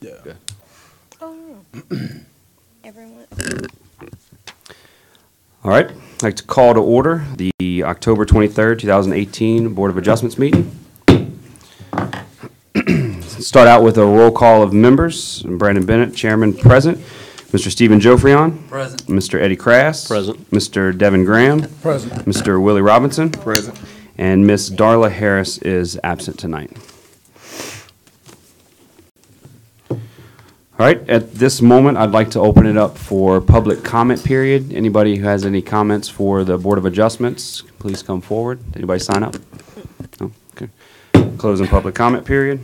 Yeah. Good. Oh, everyone. All right. I'd like to call to order the October 23rd, 2018 Board of Adjustments meeting. Start out with a roll call of members. Brandon Bennett, Chairman, present. Mr. Stephen Jofrion. Present. Mr. Eddie Crass. Present. Mr. Devin Graham. Present. Mr. Willie Robinson. Present. And Ms. Darla Harris is absent tonight. All right, at this moment, I'd like to open it up for public comment period. Anybody who has any comments for the Board of Adjustments, please come forward. Anybody sign up? No? Okay. Closing public comment period.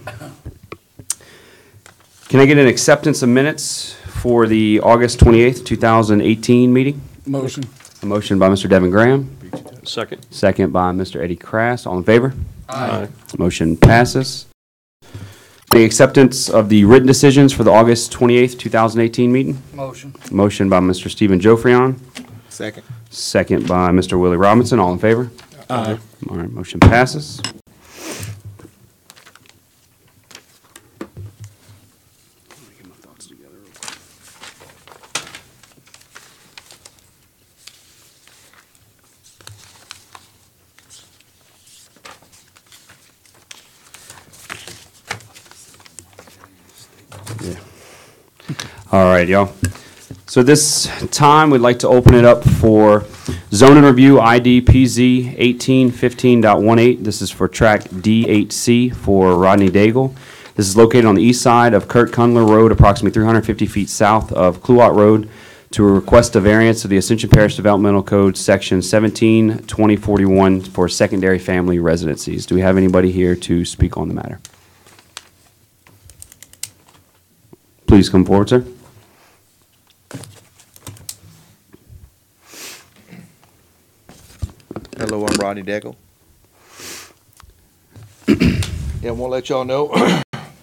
Can I get an acceptance of minutes for the August 28th, 2018 meeting? Motion. A motion by Mr. Devin Graham, Second. second by Mr. Eddie Crass. All in favor? Aye. Motion passes. The acceptance of the written decisions for the August 28th, 2018 meeting. Motion. Motion by Mr. Stephen Jofrion, Second. second by Mr. Willie Robinson. All in favor? Aye. All right, motion passes. Yeah. All right, y'all. So this time, we'd like to open it up for zoning review ID PZ 1815.18. This is for track D8C for Rodney Daigle. This is located on the east side of Kurt Cundler Road, approximately 350 feet south of Cluot Road, to request a variance of the Ascension Parish Developmental Code, Section 17-2041 for secondary family residencies. Do we have anybody here to speak on the matter? Please come forward, sir. Hello, I'm Rodney Daigle. Yeah, I want to let y'all know,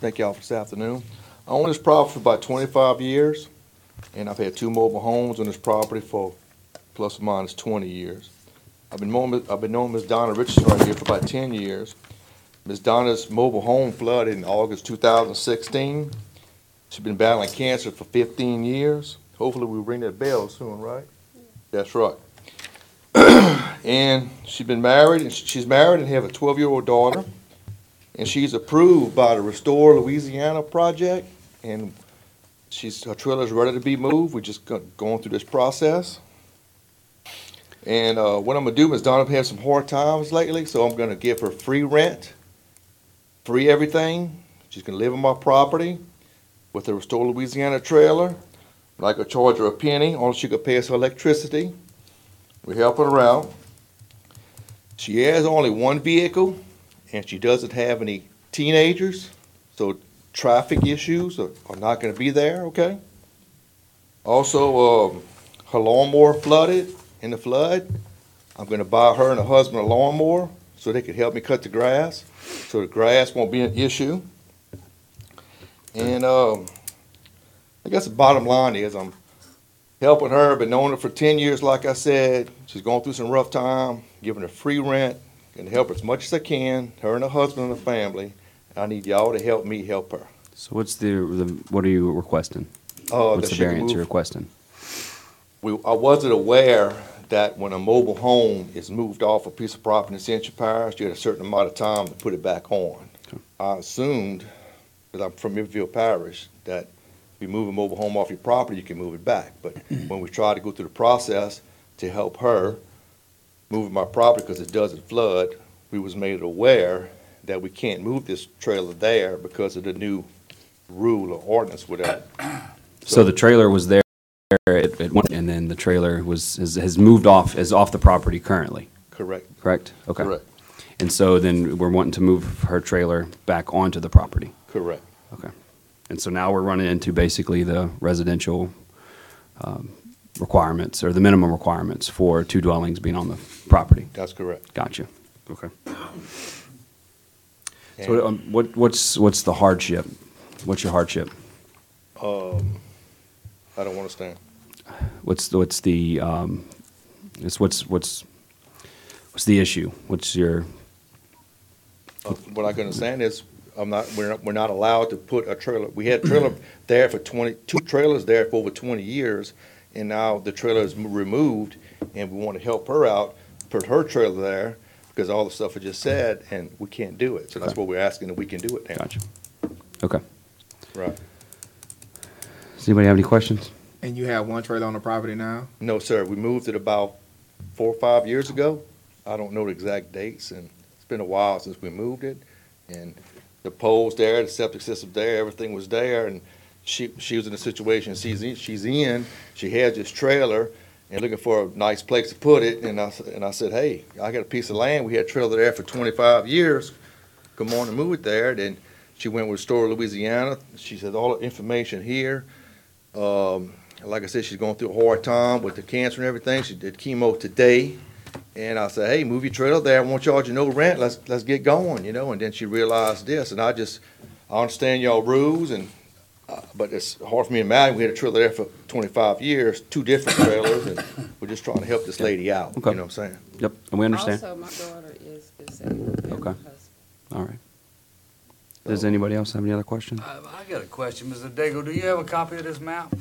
thank y'all for this afternoon. I own this property for about 25 years, and I've had two mobile homes on this property for plus or minus 20 years. I've been knowing Ms. Donna Richardson right here for about 10 years. Ms. Donna's mobile home flooded in August 2016. She's been battling cancer for 15 years. Hopefully we'll ring that bell soon, right? That's right. And she's been married, and she's married and have a 12-year-old daughter. And she's approved by the Restore Louisiana project, and her trailer's ready to be moved. We're just going through this process. And what I'm gonna do, Ms. Donna had some hard times lately, so I'm gonna give her free rent, free everything. She's gonna live on my property with the Restore Louisiana trailer. I'm not gonna charge her a penny, only she could pay us her electricity. We're helping her out. She has only one vehicle, and she doesn't have any teenagers, so traffic issues are not gonna be there, okay? Also, her lawnmower flooded in the flood. I'm gonna buy her and her husband a lawnmower so they can help me cut the grass, so the grass won't be an issue. And I guess the bottom line is I'm helping her, been knowing her for 10 years, like I said. She's going through some rough time, giving her free rent, and help her as much as I can, her and her husband and her family. I need y'all to help me help her. So what's what are you requesting? What's the variance you're requesting? I wasn't aware that when a mobile home is moved off a piece of property in Ascension Parish, you had a certain amount of time to put it back on. Okay. I assumed, because I'm from Riverview Parish, that if you move a mobile home off your property, you can move it back. But when we tried to go through the process to help her move my property because it doesn't flood, we was made aware that we can't move this trailer there because of the new rule or ordinance with that. So the trailer was there at one, and then the trailer has moved off, is off the property currently, Correct. correct? Okay. Correct. And so then we're wanting to move her trailer back onto the property. Correct. Okay. And so now we're running into basically the residential requirements, or the minimum requirements for two dwellings being on the property. That's correct. Gotcha. Okay. And, So what's the hardship? What's your hardship? I don't understand. What's the issue? What's your What I can understand is we're not allowed to put a trailer. We had trailer there for 22 trailers there for over 20 years, and now the trailer is removed, and we want to help her out, put her trailer there, because all the stuff I just said, and we can't do it. So that's what we're asking, that we can do it now. Gotcha. Okay. Right. Does anybody have any questions? And you have one trailer on the property now? No, sir, we moved it about 4 or 5 years ago. I don't know the exact dates, and it's been a while since we moved it. And the poles there, the septic system there, everything was there, and she was in a situation she's in. She had this trailer and looking for a nice place to put it, and I said, hey, I got a piece of land. We had a trailer there for 25 years. Come on and move it there. Then she went with Restore Louisiana. She said all the information here. Like I said, she's going through a hard time with the cancer and everything. She did chemo today. And I said, hey, move your trailer there. I won't charge you no rent. Let's get going, you know. And then she realized this. And I understand y'all rules, but it's hard for me to imagine. We had a trailer there for 25 years, 2 different trailers, and we're just trying to help this lady out. Okay. You know what I'm saying? Yep, and we understand. Also, my daughter is disabled. and Okay. my husband. All right. Does anybody else have any other questions? I got a question, Mr. Daigle. Do you have a copy of this map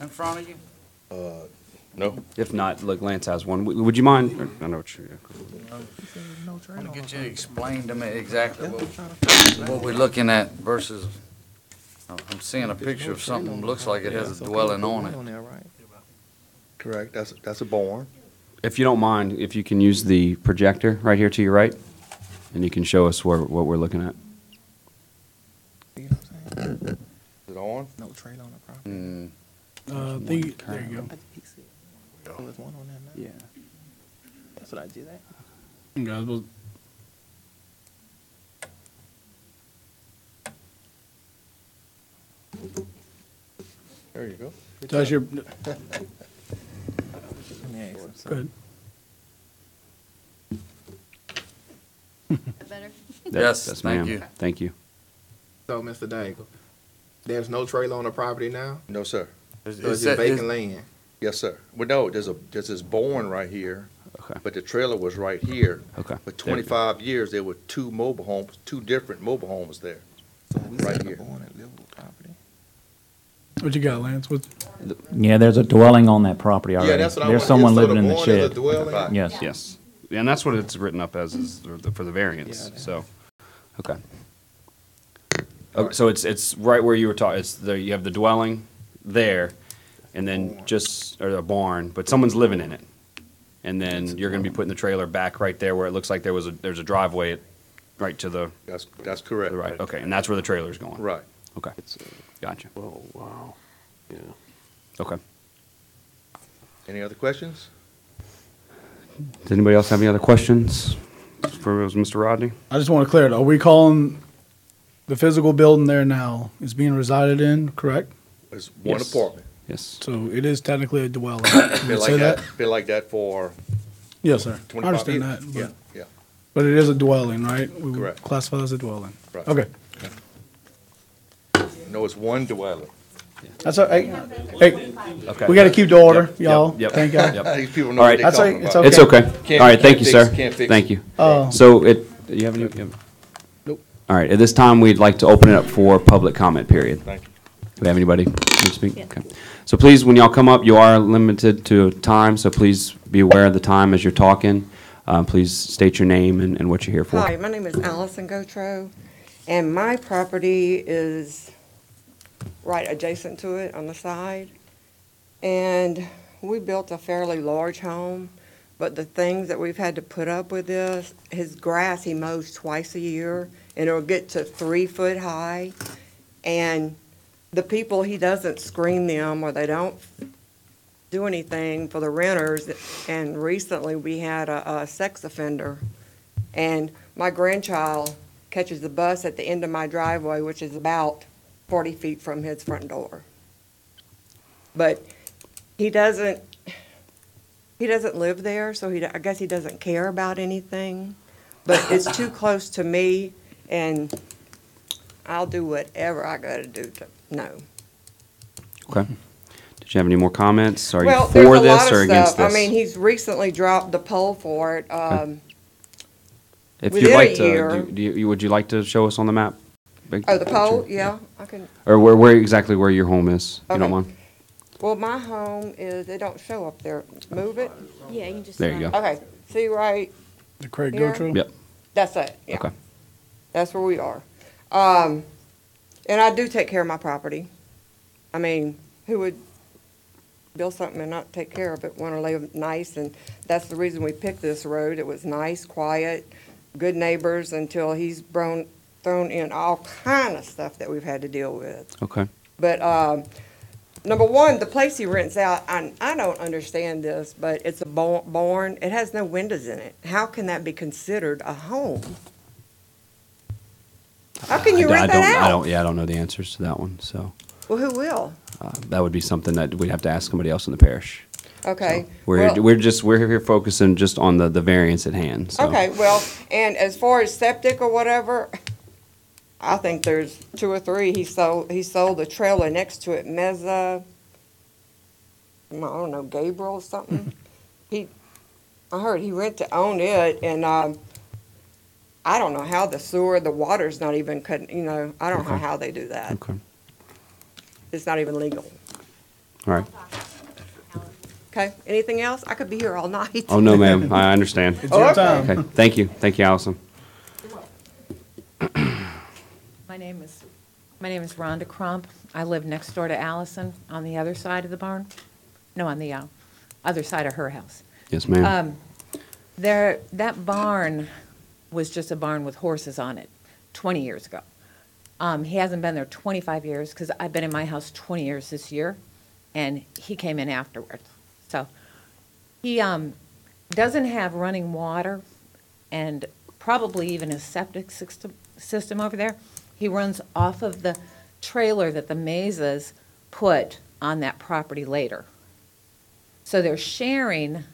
in front of you? No? If not, look, Lance has one. Would you mind? I know what you're. I want to get you to explain to me exactly what we're looking at versus, I'm seeing a picture of something that looks like it has a dwelling on it. Correct. That's a barn. If you don't mind, if you can use the projector right here to your right, and you can show us what we're looking at. Is it on? No trailer on the property. Mm, There you go. There's one on there now. Yeah. That's what I did. Guys, well, There you go. Josh, you're Let me ask him something. good. Better? Yes, Yes, thank ma'am. you. Thank you. So, Mr. Daigle, there's no trailer on the property now? No, sir. So it's just vacant land? Yes, sir. Well, no, there's this barn right here, Okay. but the trailer was right here. Okay. For 25 years, there were 2 mobile homes, 2 different mobile homes there. So we Right set here. up on that livable property? What you got, Lance? What? Yeah, there's a dwelling on that property already. Yeah, that's what I There's want. someone So living the in the barn is a shed. dwelling? Right. Yes. Yes. And that's what it's written up as, is for the variance, so, okay. So it's right where you were talking, you have the dwelling there, and then or a barn, but someone's living in it. And then you're gonna be putting the trailer back right there where it looks like there's a driveway right to the That's correct. right, okay, and that's where the trailer's going? Right. Okay, gotcha. Oh, wow. Yeah. Okay. Any other questions? Does anybody else have any other questions for Mr. Rodney? I just want to clear it. Are we calling the physical building there now is being resided in, correct? It's one Yes. apartment. Yes. So it is technically a dwelling. Been Say like that? Been like that for Yes, sir. I 25 understand years. that. Yeah, But, yeah. but it is a dwelling, right? We would Correct. classify it as a dwelling. Right. Okay. No, it's one dwelling. That's all right. Hey, Okay. we got to keep the order, Yep, y'all. yep, Thank y'all. yep. These people know All what right. they're That's talking okay, it's about. It's okay. Can't- All right, thank you, can't sir. fix- can't fix Thank it. you. Oh. So do you have any? Nope. All right, at this time, we'd like to open it up for public comment period. Thank you. Do we have anybody to speak? Okay. So please, when y'all come up, you are limited to time, so please be aware of the time as you're talking. Please state your name and what you're here for. Hi, my name is Allison Gotro, and my property is right adjacent to it on the side. And we built a fairly large home, but the things that we've had to put up with this, his grass he mows twice a year, and it'll get to 3 foot high. And the people, he doesn't screen them, or they don't do anything for the renters. And recently, we had a sex offender, and my grandchild catches the bus at the end of my driveway, which is about 40 feet from his front door. But he doesn't live there, so I guess he doesn't care about anything. But it's too close to me, and I'll do whatever I gotta do to know. Okay. Did you have any more comments? Are you Well, there's for a this lot or of against stuff. this? I mean, he's recently dropped the poll for it. If within you'd like a to, year. would you like to show us on the map? Oh, the pole, yeah, I can, Or where exactly where your home is, if you don't Okay. mind? well, my home is, they don't show up there. Move it? Yeah, you can just. There you go. Okay, see right, The Craig Here? Gotro? Yep, that's it, yeah. okay. That's where we are. And I do take care of my property. I mean, who would build something and not take care of it, want to live nice? And that's the reason we picked this road. It was nice, quiet, good neighbors until he's thrown in all kind of stuff that we've had to deal with. Okay. But, number one, the place he rents out, I don't understand this, but it's a barn. It has no windows in it. How can that be considered a home? How can you rent that out? I don't know the answers to that one, so Well, who will? that would be something that we'd have to ask somebody else in the parish. Okay. We're well- we're here focusing just on the variance at hand, so. Okay, well, and as far as septic or whatever, I think there's 2 or 3. He sold the trailer next to it, I don't know, Gabriel or something. I heard he rent to own it, and, I don't know how the water's not even cutting, I don't know Okay. how they do that. Okay, It's not even legal. all right. Okay, anything else? I could be here all night. Oh, no, ma'am, I understand. It's your Okay. time. Okay, thank you, Allison. My name is Rhonda Crump. I live next door to Allison on the other side of the barn. No, on the other side of her house. Yes, ma'am. That barn was just a barn with horses on it 20 years ago. He hasn't been there 25 years because I've been in my house 20 years this year, and he came in afterwards. So he doesn't have running water and probably even a septic system over there. He runs off of the trailer that the Mazas put on that property later. So they're sharing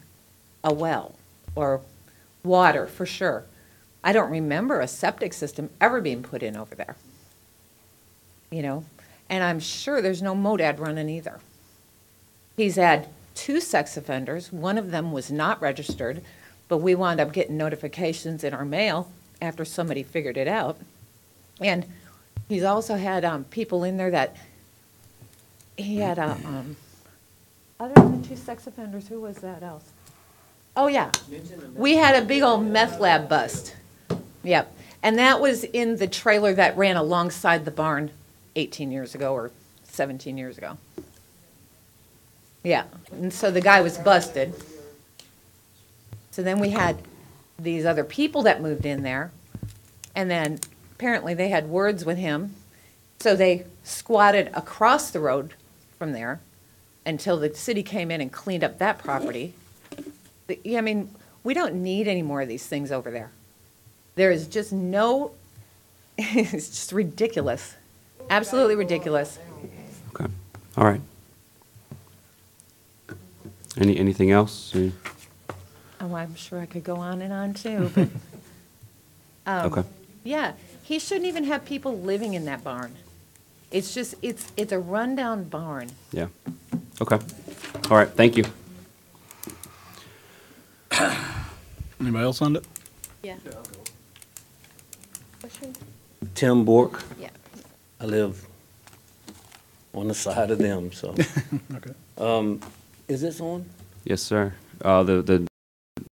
a well or water for sure. I don't remember a septic system ever being put in over there. And I'm sure there's no MODAD running either. He's had 2 sex offenders. One of them was not registered, but we wound up getting notifications in our mail after somebody figured it out. And he's also had people in there that he had other than the 2 sex offenders, who was that else? Oh, yeah. We had a big old meth lab bust. Yep. And that was in the trailer that ran alongside the barn 18 years ago or 17 years ago. Yeah. And so the guy was busted. So then we had these other people that moved in there. And then apparently they had words with him. So they squatted across the road from there until the city came in and cleaned up that property. I mean, we don't need any more of these things over there. There is just no, it's just ridiculous. Absolutely ridiculous. Okay, all right. Anything else? Oh, I'm sure I could go on and on too, but. Okay. Yeah, he shouldn't even have people living in that barn. It's just, it's a rundown barn. Yeah, okay. All right, thank you. Anybody else on it? Yeah. Question? Tim Bork. Yeah. I live on the side of them, so. Okay. Is this on? Yes, sir. The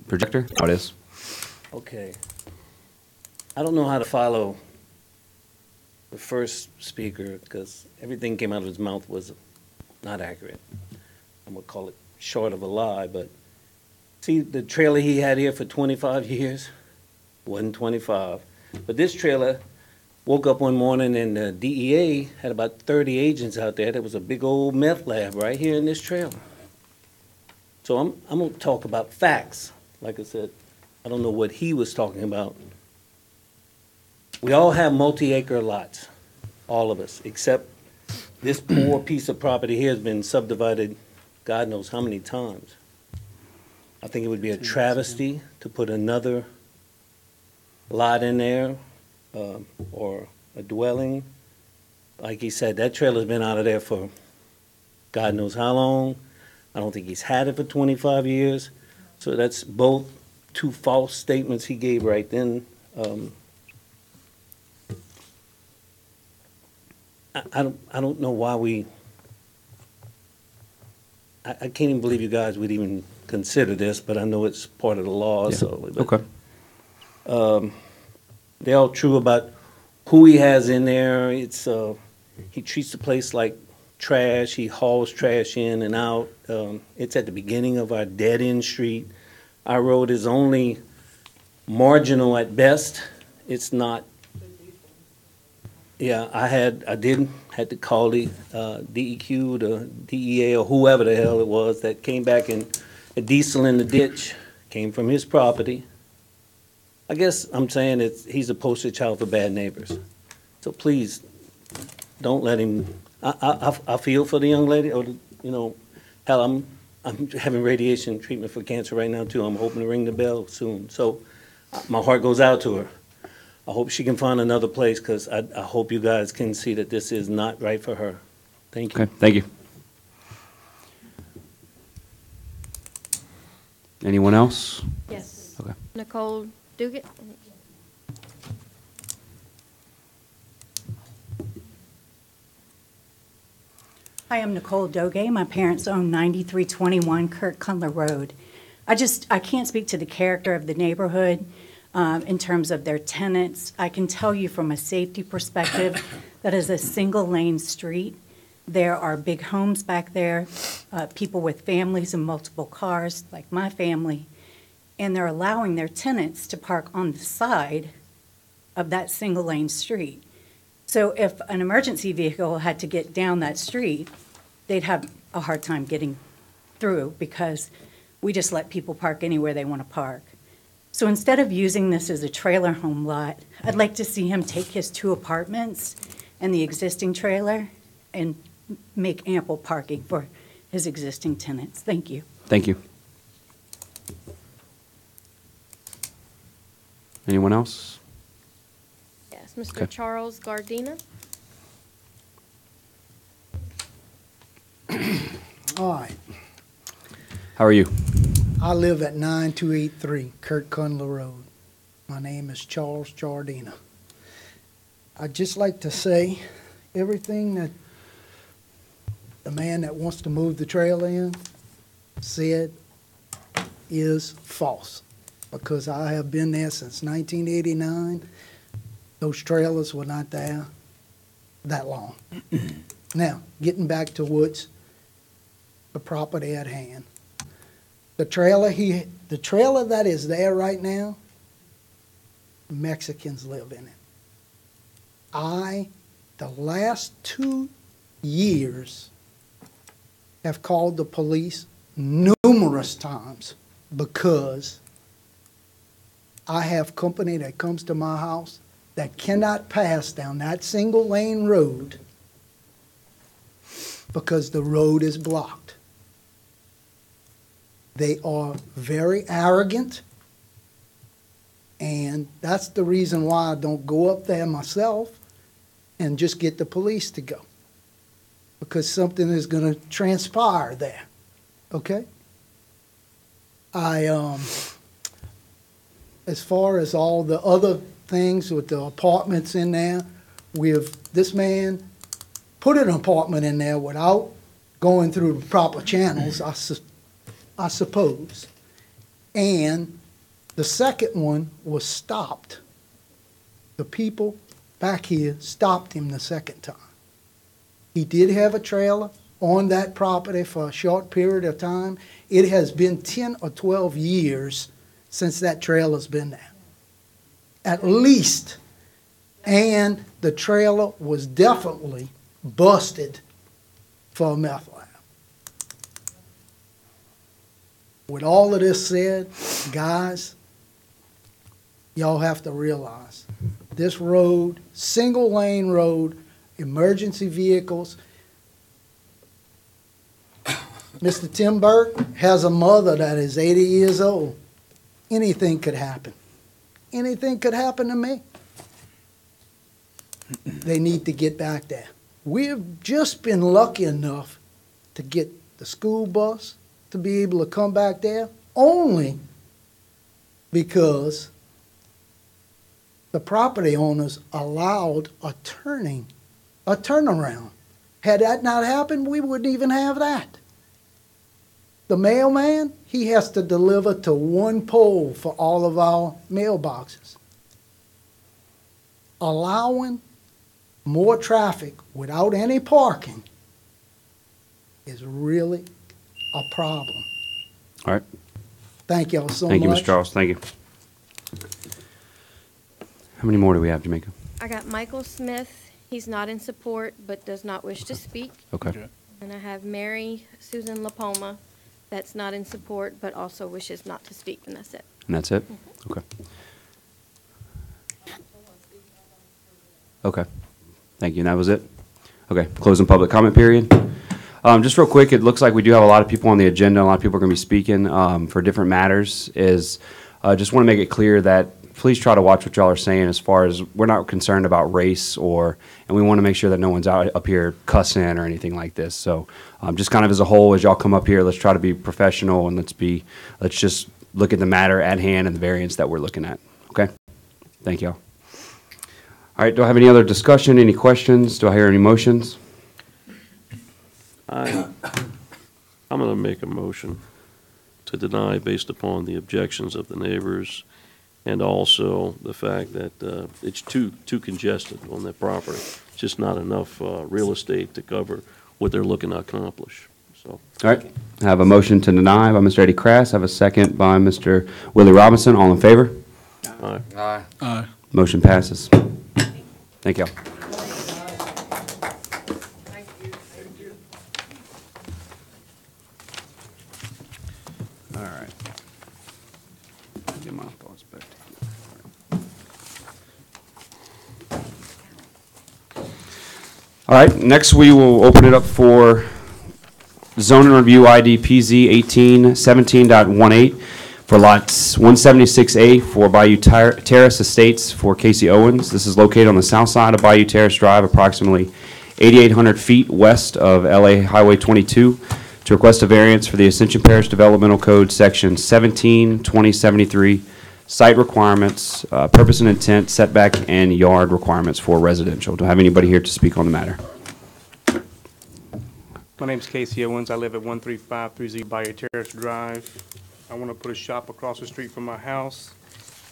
projector? Oh, it is. Okay. I don't know how to follow the first speaker because everything came out of his mouth was not accurate. I'm gonna call it short of a lie, but see the trailer he had here for 25 years? Wasn't 25. But this trailer woke up one morning and the DEA had about 30 agents out there. There was a big old meth lab right here in this trailer. So I'm gonna talk about facts. Like I said, I don't know what he was talking about. We all have multi-acre lots, all of us, except this poor piece of property here has been subdivided God knows how many times. I think it would be a travesty to put another lot in there, or a dwelling. Like he said, that trailer's been out of there for God knows how long. I don't think he's had it for 25 years. So that's both 2 false statements he gave right then. I don't know why I can't even believe you guys would even consider this, but I know it's part of the law, Yeah. so. but, Okay. They're all true about who he has in there. It's, he treats the place like trash. He hauls trash in and out. It's at the beginning of our dead-end street. Our road is only marginal at best. It's not. Yeah, I had to call the DEQ, the DEA, or whoever the hell it was that came back and a diesel in the ditch came from his property. I guess I'm saying he's a poster child for bad neighbors. So please, don't let him. I feel for the young lady, or hell, I'm having radiation treatment for cancer right now too. I'm hoping to ring the bell soon. So my heart goes out to her. I hope she can find another place, because I hope you guys can see that this is not right for her. Thank you. Okay, thank you. Anyone else? Yes. Okay. Nicole Dugan. Hi, I'm Nicole Doge. My parents own 9321 Kurt Cundler Road. I can't speak to the character of the neighborhood in terms of their tenants. I can tell you from a safety perspective that is a single-lane street. There are big homes back there, people with families and multiple cars, like my family, and they're allowing their tenants to park on the side of that single-lane street. So if an emergency vehicle had to get down that street, they'd have a hard time getting through, because we just let people park anywhere they want to park. So instead of using this as a trailer home lot, I'd like to see him take his 2 apartments and the existing trailer and make ample parking for his existing tenants. Thank you. Thank you. Anyone else? Yes, Mr. Okay. Charles Gardena. All right. How are you? I live at 9283 Kurt Cundler Road. My name is Charles Jardina. I'd just like to say everything that the man that wants to move the trail in said is false, because I have been there since 1989. Those trailers were not there that long. Now, getting back to what's the property at hand. The trailer that is there right now, Mexicans live in it. The last 2 years, have called the police numerous times, because I have company that comes to my house that cannot pass down that single lane road because the road is blocked. They are very arrogant, and that's the reason why I don't go up there myself and just get the police to go, because something is going to transpire there, okay? As far as all the other things with the apartments in there, this man put an apartment in there without going through the proper channels, I suppose. And the second one was stopped. The people back here stopped him the second time. He did have a trailer on that property for a short period of time. It has been 10 or 12 years since that trailer's been there, at least. And the trailer was definitely busted for a meth lab. With all of this said, guys, y'all have to realize this road, single lane road, emergency vehicles. Mr. Tim Burke has a mother that is 80 years old. Anything could happen. Anything could happen to me. They need to get back there. We've just been lucky enough to get the school bus to be able to come back there only because the property owners allowed a turning a turnaround. Had that not happened, we wouldn't even have that. The mailman, he has to deliver to one pole for all of our mailboxes. Allowing more traffic without any parking is really a problem. All right. Thank y'all so much. Thank you, Mr. Charles. Thank you. How many more do we have, Jamaica? I got Michael Smith. He's not in support, but does not wish to speak. Okay. And I have Mary Susan Lapoma, that's not in support, but also wishes not to speak, and that's it. And that's it? Okay. Okay. Thank you. And that was it? Okay. Closing public comment period. Just real quick, it looks like we do have a lot of people on the agenda. A lot of people are going to be speaking for different matters. Just want to make it clear that please try to watch what y'all are saying as far as we're not concerned about race and we want to make sure that no one's out up here cussing or anything like this. So just kind of as a whole, as y'all come up here, let's try to be professional and let's just look at the matter at hand and the variance that we're looking at. Okay? Thank y'all. All right, do I have any other discussion, any questions? Do I hear any motions? I'm going to make a motion to deny based upon the objections of the neighbors and also the fact that it's too congested on that property. Just not enough real estate to cover what they're looking to accomplish. So. All right, I have a motion to deny by Mr. Eddie Krass. I have a second by Mr. Willie Robinson. All in favor? Aye. Aye. Aye. Motion passes. Thank y'all. All right. Get my thoughts back together. All right, next we will open it up for zoning review ID PZ 1817.18 for lots 176A for Bayou Terrace Estates for Casey Owens. This is located on the south side of Bayou Terrace Drive, approximately 8,800 feet west of LA Highway 22, to request a variance for the Ascension Parish Developmental Code, Section 17-2073, site requirements, purpose and intent, setback, and yard requirements for residential. Do I have anybody here to speak on the matter? My name's Casey Owens. I live at 13530 Bayou Terrace Drive. I want to put a shop across the street from my house,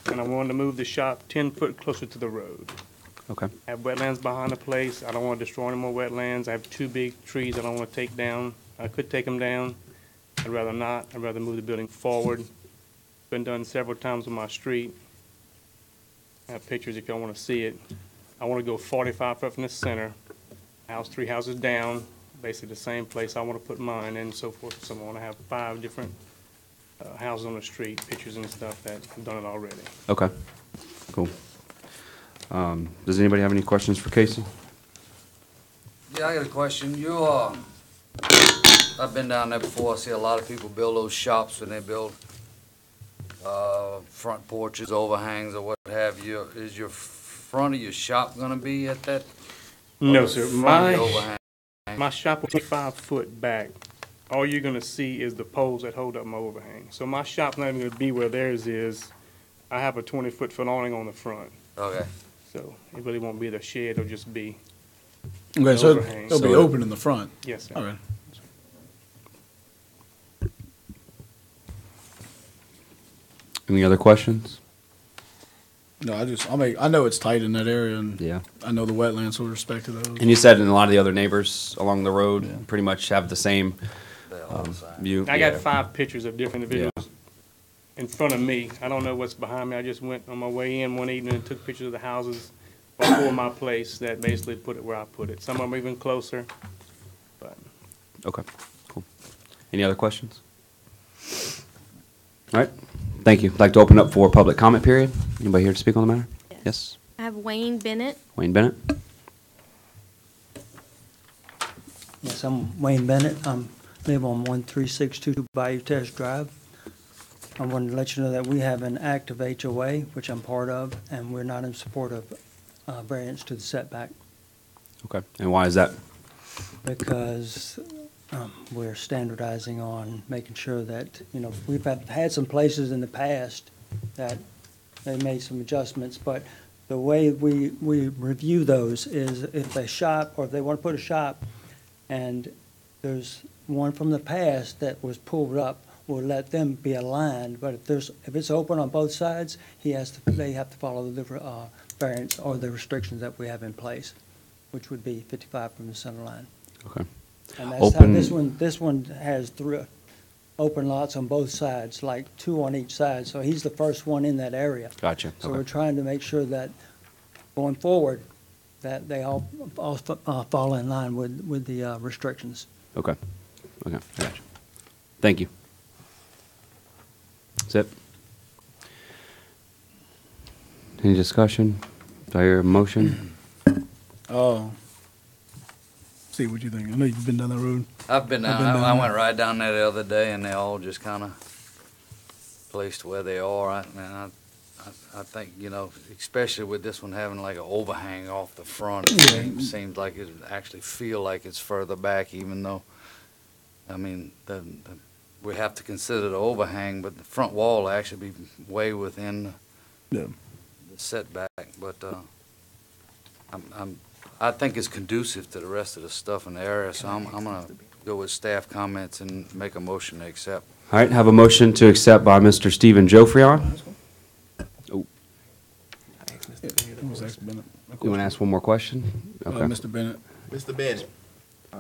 and I wanted to move the shop 10 foot closer to the road. Okay. I have wetlands behind the place. I don't want to destroy any more wetlands. I have 2 big trees I don't want to take down. I could take them down. I'd rather not. I'd rather move the building forward. Been done several times on my street. I have pictures if y'all want to see it. I want to go 45 foot from the center, house 3 houses down, basically the same place I want to put mine and so forth. So I want to have 5 different houses on the street, pictures and stuff that have done it already. Okay, cool. Does anybody have any questions for Casey? Yeah, I got a question. I've been down there before. I see a lot of people build those shops when they build front porches, overhangs, or what have you. Is your front of your shop gonna be at that? No, sir. My shop will be 5 foot back. All you're gonna see is the poles that hold up my overhang. So my shop's not even gonna be where theirs is. I have a 20-foot awning on the front. Okay. So it really won't be the shed, it'll just be Okay, so overhang. it'll be open in the front. Yes, sir. All right. Any other questions? No, I know it's tight in that area, and Yeah. I know the wetlands with respect to those. And you said in a lot of the other neighbors along the road pretty much have the same view? I Yeah. got 5 pictures of different individuals in front of me. I don't know what's behind me. I just went on my way in one evening and took pictures of the houses before my place that basically put it where I put it. Some of them are even closer, but. Okay, cool. Any other questions? All right, thank you. I'd like to open up for public comment period. Anybody here to speak on the matter? Yes. I have Wayne Bennett. Wayne Bennett? Yes, I'm Wayne Bennett. I live on 13622 Bayou Terrace Drive. I wanted to let you know that we have an active HOA, which I'm part of, and we're not in support of variance to the setback Okay, and why is that? because we're standardizing on making sure that, we've had some places in the past that they made some adjustments, but the way we review those is if a shop, or if they want to put a shop, and there's one from the past that was pulled up, we'll let them be aligned, but if it's open on both sides, they have to follow the variance or the restrictions that we have in place, which would be 55 from the center line. Okay. And that's how this one has three open lots on both sides, like 2 on each side, so he's the first one in that area. Gotcha. So Okay. we're trying to make sure that going forward, that they all fall in line with the restrictions. Okay. Okay, I got you. Thank you. That's it. Any discussion? Do I hear a motion? Oh. See what you think. I know you've been down that road. I've been down, I went right down there the other day, and they all just kind of placed where they are. I think, you know, especially with this one having like an overhang off the front, it seems like it actually feel like it's further back, even though, I mean, we have to consider the overhang, but the front wall will actually be way within the setback. But I think it's conducive to the rest of the stuff in the area, so I'm gonna go with staff comments and make a motion to accept. All right, have a motion to accept by Mr. Stephen Joffrion. Oh. You want to ask one more question? Okay. Mr. Bennett. Mr. Bennett,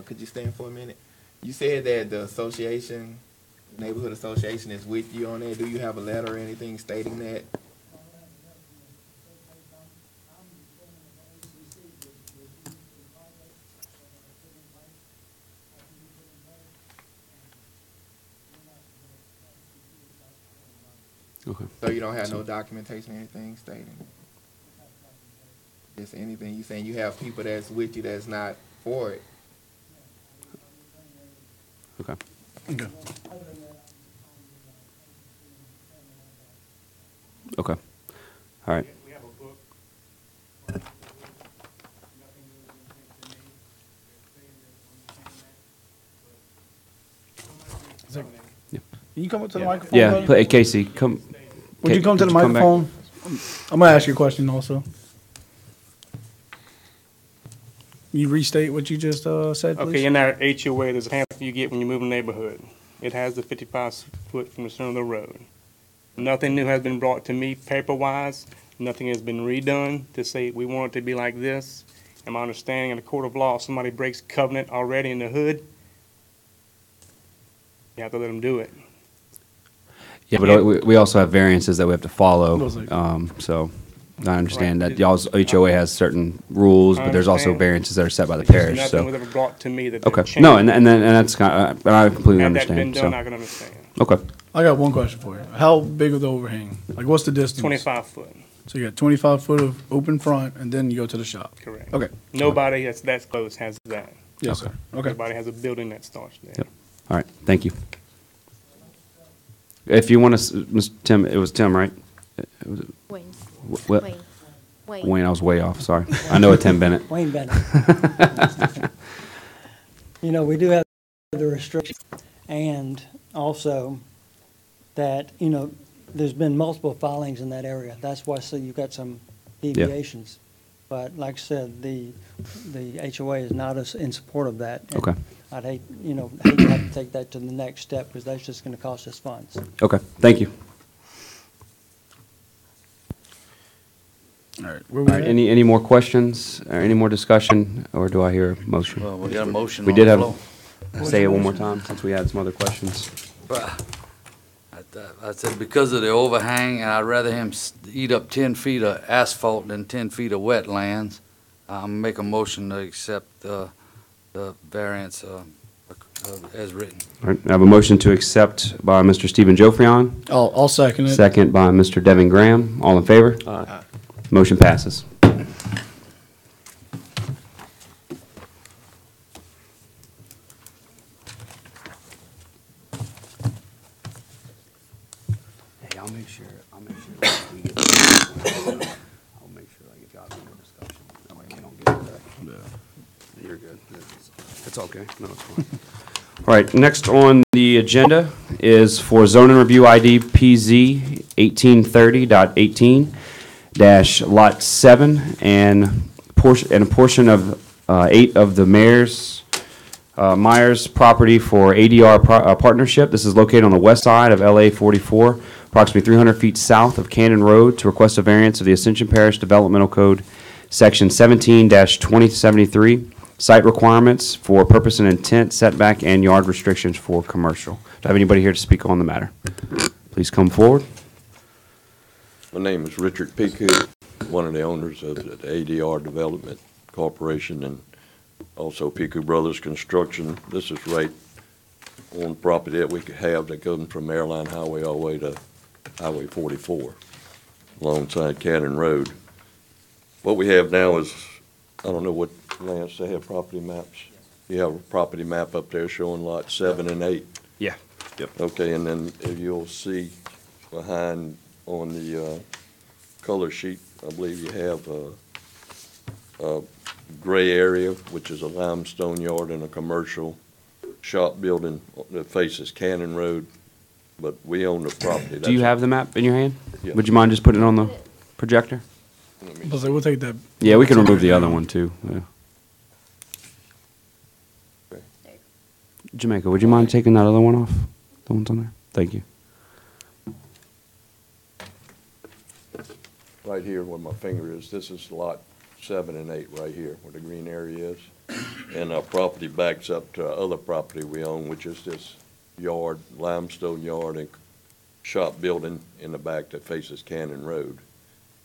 could you stand for a minute? You said that the association, neighborhood association is with you on that. Do you have a letter or anything stating that? Okay. So you don't have no documentation or anything stating? Just anything, you saying you have people that's with you that's not for it? Okay. Okay. Okay. All right. Can you come up to the microphone? Yeah, buddy? hey, Casey, come. Would you come to the could you come back? microphone? I'm gonna ask you a question also. You restate what you just said, please? Okay, in our HOA, there's a pamphlet you get when you move in the neighborhood. It has the 55 foot from the center of the road. Nothing new has been brought to me paper-wise. Nothing has been redone to say we want it to be like this. And my understanding in the court of law, if somebody breaks covenant already in the hood, you have to let them do it. Yeah, but we also have variances that we have to follow, so I understand that y'all's HOA has certain rules, but there's also variances that are set by the parish, so. Nothing was ever brought to me that Okay, changed. no, and that's kind of, I completely Had that been understand, done, so. I can understand. Okay. I got one question for you. How big of the overhang? Like, what's the distance? 25 foot. So you got 25 foot of open front, and then you go to the shop? Correct. Okay. Nobody that's that close has that. Yes, sir. Okay. Everybody has a building that starts there. Yep. All right, thank you. If you want to, Mr. Tim, it was Tim, right? Was it- Wayne. What? Wayne. Wayne, I was way off, sorry. I know a Tim Bennett. Wayne Bennett. You know, we do have the restriction, and also that, you know, there's been multiple filings in that area. That's why, so you've got some deviations. But like I said, the HOA is not in support of that. And Okay. I'd hate to have to take that to the next step, because that's just gonna cost us funds. Okay, thank you. All right. All right, any more questions, or any more discussion, or do I hear a motion? Well, we got a motion We on did the have, floor. say it one more time, since we had some other questions. I said because of the overhang, and I'd rather him eat up 10 feet of asphalt than 10 feet of wetlands. Make a motion to accept the variance as written. All right, I have a motion to accept by Mr. Stephen Joffrion. I'll second it. Second by Mr. Devin Graham. All in favor? Aye. Motion passes. Hey, I'll make sure we get, I'll make sure I get y'all more discussion. That way we don't get that. You're good. It's okay. No, it's fine. All right, next on the agenda is for zoning review ID PZ 1830.18. Lot 7 and a portion of 8 of the Myers property for ADR Partnership. This is located on the west side of LA 44, approximately 300 feet south of Cannon Road, to request a variance of the Ascension Parish Developmental Code, Section 17-2073, site requirements for purpose and intent, setback, and yard restrictions for commercial. Do I have anybody here to speak on the matter? Please come forward. My name is Richard Piku, one of the owners of the ADR Development Corporation and also Piku Brothers Construction. This is right on property that we could have that goes from Maryland Highway all the way to Highway 44 alongside Cannon Road. What we have now is, I don't know what, Lance, they have property maps? You have a property map up there showing lot 7 and 8? Yeah. Yep. Okay, and then if you'll see behind on the color sheet, I believe you have a gray area, which is a limestone yard and a commercial shop building that faces Cannon Road, but we own the property. Do you have the map in your hand? Yeah. Would you mind just putting it on the projector? We'll take that. Yeah, we can remove the other one too. Yeah. Jamaica, would you mind taking that other one off? The one's on there? Thank you. Right here where my finger is, this is lot 7 and 8 right here where the green area is. And our property backs up to our other property we own, which is this yard, limestone yard and shop building in the back that faces Cannon Road.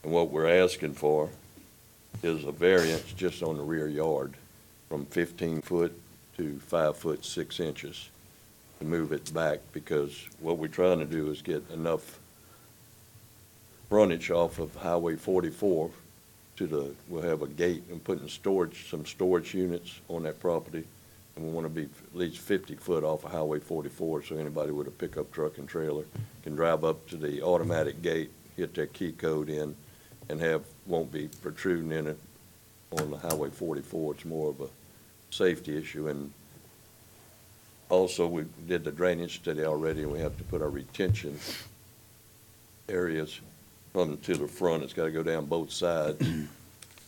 And what we're asking for is a variance just on the rear yard from 15 foot to 5 foot 6 inches to move it back, because what we're trying to do is get enough frontage off of Highway 44 to we'll have a gate and putting some storage units on that property. And we want to be at least 50 foot off of Highway 44, so anybody with a pickup truck and trailer can drive up to the automatic gate, hit their key code in, and won't be protruding in it on the Highway 44. It's more of a safety issue. And also, we did the drainage study already, and we have to put our retention areas from to the front. It's got to go down both sides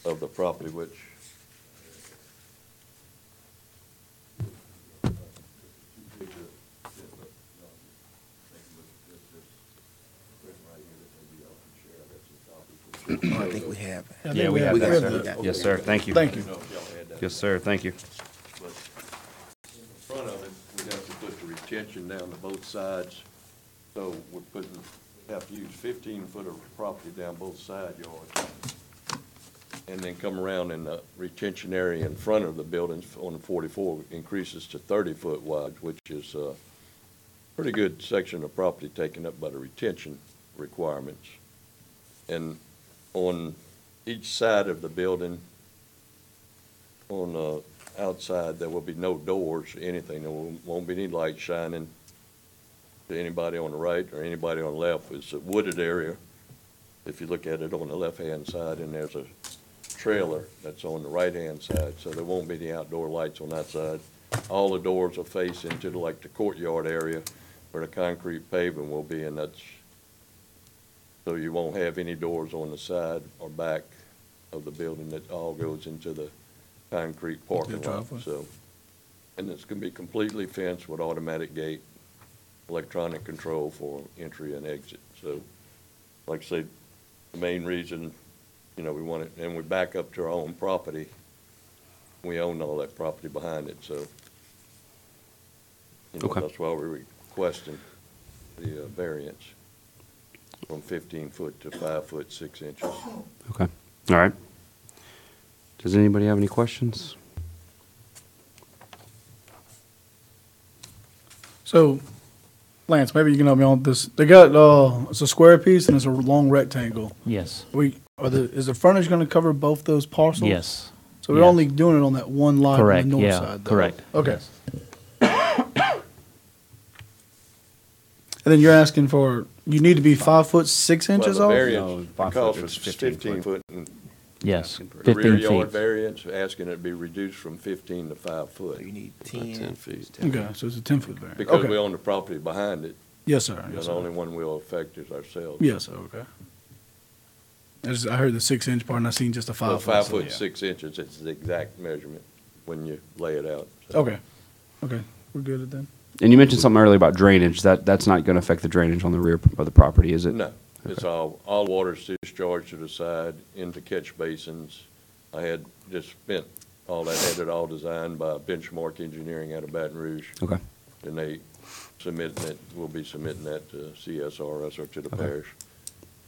of the property, which I think we have it. Yeah, we have that, it. sir. Yes, sir. Thank you. Thank you. Yes, sir. Thank you. But in front of it, we have to put the retention down to both sides. So we have to use 15 foot of property down both side yards. And then come around in the retention area in front of the buildings on the 44 increases to 30 foot wide, which is a pretty good section of property taken up by the retention requirements. And on each side of the building, on the outside, there will be no doors or anything. There won't be any light shining to anybody on the right or anybody on the left. It's a wooded area. If you look at it on the left-hand side, and there's a trailer that's on the right-hand side, so there won't be any outdoor lights on that side. All the doors will face into the courtyard area where the concrete paving will be, and that's so you won't have any doors on the side or back of the building. That all goes into the concrete parking lot. So, and it's going to be completely fenced with automatic gate, electronic control for entry and exit. So, like I say, the main reason, we want it, and we back up to our own property. We own all that property behind it, so Okay. That's why we're requesting the variance from 15 foot to 5 foot 6 inches. Okay. All right. Does anybody have any questions? So, Lance, maybe you can help me on this. They got, it's a square piece and it's a long rectangle. Yes. Is the frontage going to cover both those parcels? Yes. So we're only doing it on that one lot Correct, on the north yeah, side? though? correct, Okay. yes. And then you're asking for, you need to be 5 foot 6 inches Well, off? the variance calls for 15 foot. And Yes, the rear 15 yard feet. variance, asking it to be reduced from 15 to 5 foot. You need 10 feet. Okay, so it's a 10-foot variance. Because Okay. we own the property behind it. Yes, sir. The Yes, sir. only one we'll affect is ourselves. Yes, sir, okay. I heard the 6-inch part, and I seen just a 5 Well, foot. 5 so, foot yeah. 6 inches, it's the exact measurement when you lay it out. Okay, we're good at that. And you mentioned something earlier about drainage. That's not going to affect the drainage on the rear of the property, is it? No, it's all water's discharged to the side into catch basins. I had just spent all that, had it all designed by Benchmark Engineering out of Baton Rouge. Okay. And they we'll be submitting that to CSRS or to the Okay. parish.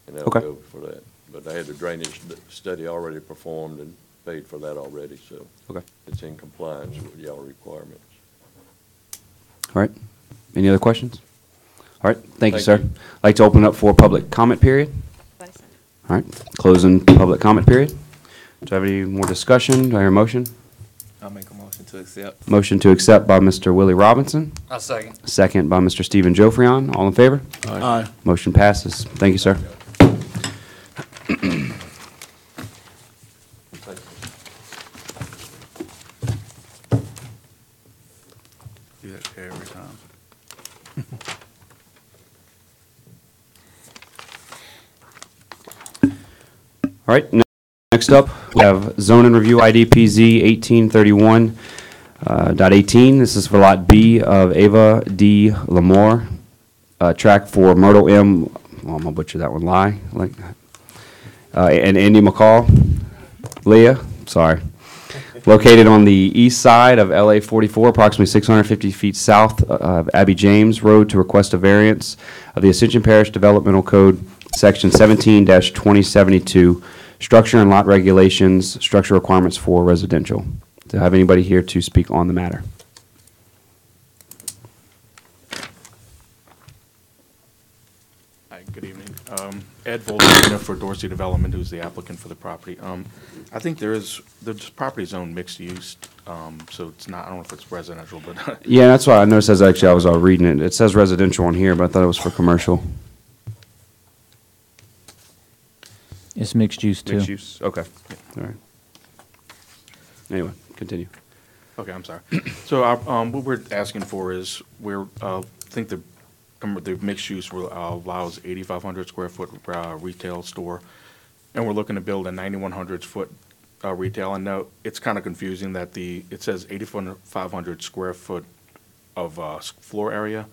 And that'll Okay. go for that. But I had the drainage study already performed and paid for that already, so. Okay. It's in compliance with y'all requirements. All right. Any other questions? All right. Thank you, Thank sir. you. I'd like to open up for public comment period. All right. Closing public comment period. Do I have any more discussion? Do I hear a motion? I'll make a motion to accept. Motion to accept by Mr. Willie Robinson. I'll second. Second by Mr. Stephen Joffrion. All in favor? Aye. Motion passes. Thank you, sir. Do that every time. All right, next up, we have zoning review ID PZ 1831.18. This is for Lot B of Ava D. Lamore, track for Myrtle M., well, I'm gonna butcher that one, and Andy McCall, Leah, sorry. Located on the east side of LA 44, approximately 650 feet south of Abbey James Road, to request a variance of the Ascension Parish Developmental Code, Section 17-2072, structure and lot regulations, structure requirements for residential. Do I have anybody here to speak on the matter? Hi, good evening. Ed Voldemina for Dorsey Development, who's the applicant for the property. I think this property is owned mixed use, so it's not, I don't know if it's residential, but. Yeah, that's why I noticed as actually I was reading it. It says residential on here, but I thought it was for commercial. It's mixed use too. Mixed use, okay. All right. Anyway, continue. Okay, I'm sorry. So what we're asking for is, I think the mixed use allows 8,500 square foot retail store, and we're looking to build a 9,100 foot retail. And now it's kind of confusing that it says 8,500 square foot of floor area.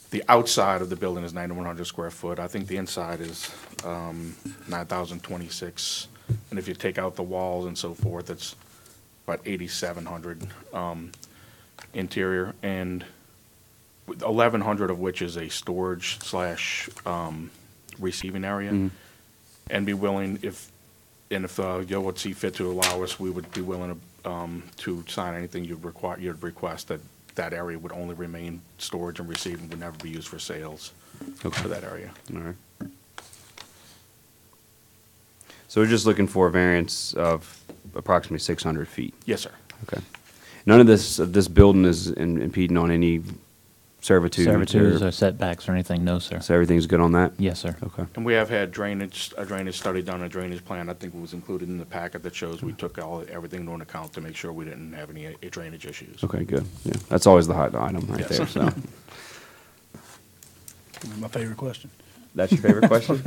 The outside of the building is 9,100 square foot. I think the inside is 9,026, and if you take out the walls and so forth, it's about 8,700 interior, and 1,100 of which is a storage / receiving area. And be willing, if you would see fit to allow us, we would be willing to sign anything you'd request that area would only remain storage and receiving, would never be used for sales for that area. All right. So we're just looking for a variance of approximately 600 feet? Yes, sir. Okay. None of this building is impeding on any servitudes or setbacks or anything, no, sir. So everything's good on that? Yes, sir. Okay. And we have had a drainage study done, a drainage plan. I think it was included in the packet that shows we took everything into account to make sure we didn't have any drainage issues. Okay, good. Yeah, that's always the hot item right Yes. there, so. My favorite question. That's your favorite question?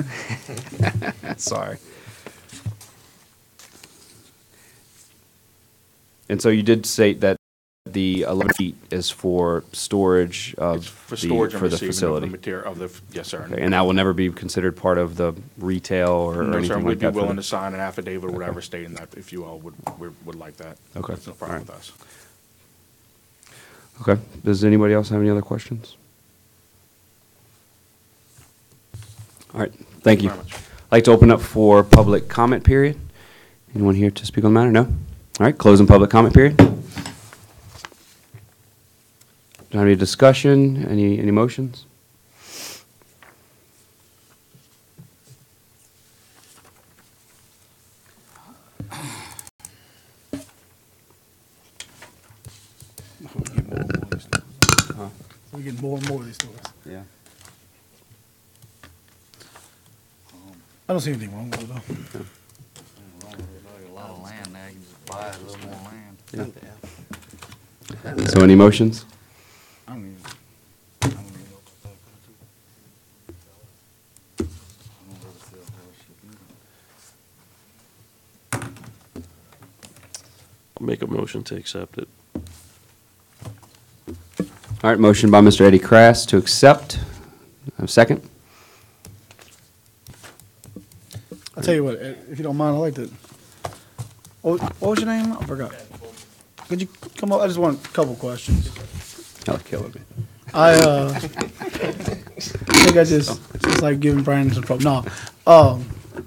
Sorry. And so you did state that the 11 feet is for storage of For storage and for the receiving facility? of the material, yes, sir. Okay, and that will never be considered part of the retail or No, anything sir, like we'd be that? for willing the- to sign an affidavit or whatever stating that if you all would like that. Okay. That's no problem All right. with us. Okay. Does anybody else have any other questions? All right, thank you. very much. I'd like to open up for public comment period. Anyone here to speak on the matter? No? All right, closing public comment period. Do you have any discussion, any motions? We get more and more of these stores. Yeah. I don't see anything wrong with it, though. A lot of land now, you can just buy a little more land. So any motions? I'll make a motion to accept it. All right, motion by Mr. Eddie Krass to accept. Have a second? I'll tell you what, if you don't mind, I'd like to, what was your name? I forgot. Could you come up, I just want a couple questions. I'll kill it. I think it's like giving Brandon some trouble. No,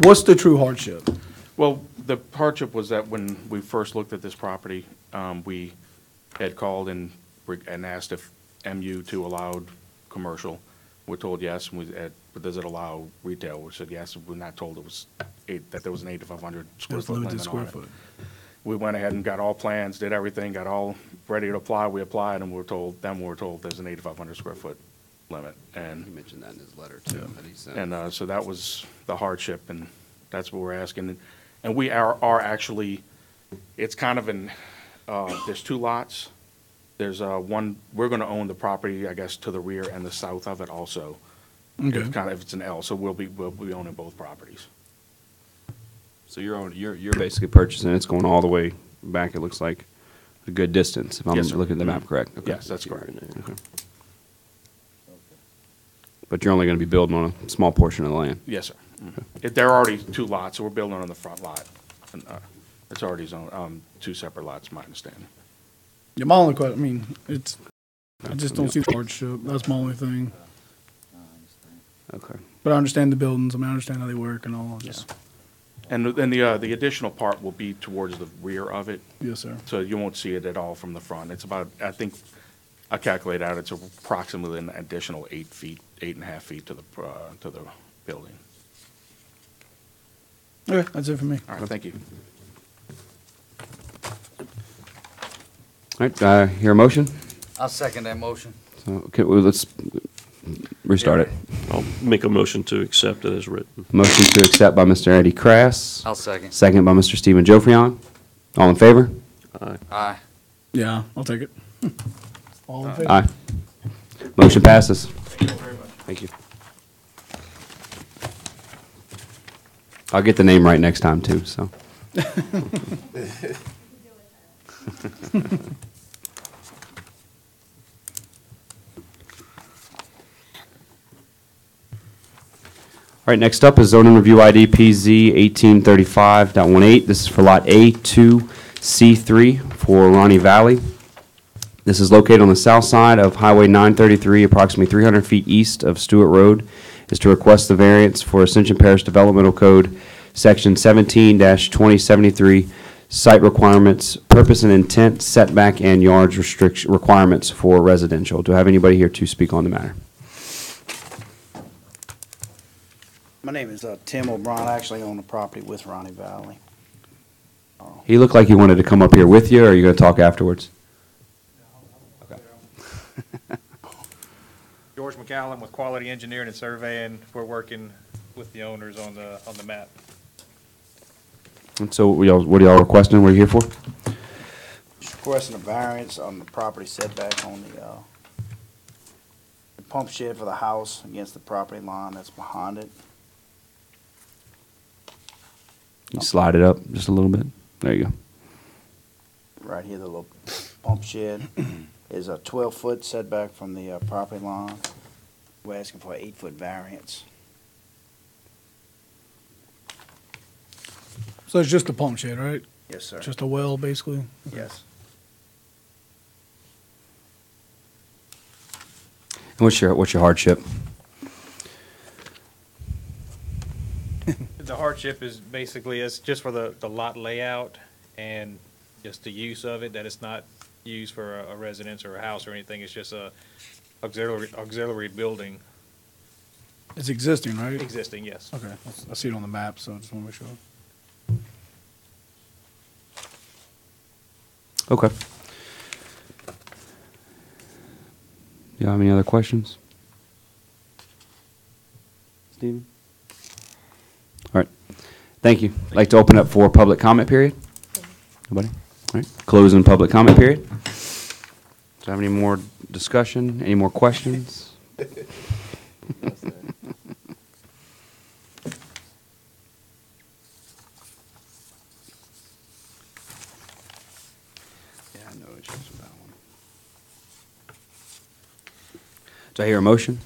what's the true hardship? Well, the hardship was that when we first looked at this property, we had called and asked if MU2 allowed commercial. We're told yes, but does it allow retail? We said yes. We're not told it was that there was an 8,500 square foot limit on it. We went ahead and got all plans, did everything, got all ready to apply. We applied, and we were told there's an 8,500 square foot limit. And He mentioned that in his letter too. That he sent. and so that was the hardship, and that's what we're asking. And we are actually, it's kind of there's two lots. There's one, we're going to own the property, I guess, to the rear and the south of it also. Okay. If it's an L, so we'll be owning both properties. So you're basically purchasing, it's going all the way back, it looks like, a good distance, if I'm Yes, sir. looking at the map correct? Okay. Yes, that's correct. Okay. But you're only gonna be building on a small portion of the land? Yes, sir. There are already two lots, so we're building on the front lot. And it's already zoned, two separate lots, my understanding. Yeah, my only question, I just don't see the hardship. That's my only thing. Okay. But I understand the buildings. I understand how they work and all. And the additional part will be towards the rear of it. Yes, sir. So you won't see it at all from the front. It's about, I think, I calculated out, it's approximately an additional 8.5 feet to the building. Okay, that's it for me. All right, thank you. All right, hear a motion? I'll second that motion. So, okay, well, let's restart it. I'll make a motion to accept it as written. Motion to accept by Mr. Eddie Krass. I'll second. Second by Mr. Stephen Joffrion. All in favor? Aye. Aye. Yeah, I'll take it. All in favor? Aye. Motion passes. Thank you. I'll get the name right next time too, so. All right, next up is zoning review ID PZ 1835.18. This is for lot A2C3 for Ronnie Valley. This is located on the south side of Highway 933, approximately 300 feet east of Stewart Road. Is to request the variance for Ascension Parish Developmental Code, Section 17-2073, site requirements, purpose and intent, setback, and yards requirements for residential. Do I have anybody here to speak on the matter? My name is Tim O'Brien. I actually own the property with Ronnie Valley. He looked like he wanted to come up here with you, or are you going to talk afterwards? George McCallum with Quality Engineering and Surveying. We're working with the owners on the map. And so what are y'all requesting? What are you here for? Just requesting a variance on the property setback on the pump shed for the house against the property line that's behind it. You slide it up just a little bit. There you go. Right here, the little pump shed is a 12-foot setback from the property line. We're asking for an 8-foot variance. So it's just a pump shed, right? Yes, sir. Just a well, basically? Yes. And what's your hardship? The hardship is basically, it's just for the lot layout and just the use of it, that it's not used for a residence or a house or anything. It's just a auxiliary building. It's existing, right? Existing, yes. Okay, I see it on the map, so I just want to make sure. Okay. Do you have any other questions? Steven? All right. Thank you. I'd like to open up for public comment period. Nobody? All right. Closing public comment period. Do you have any more discussion? Any more questions? Yeah, no issues with that one. Do I hear a motion?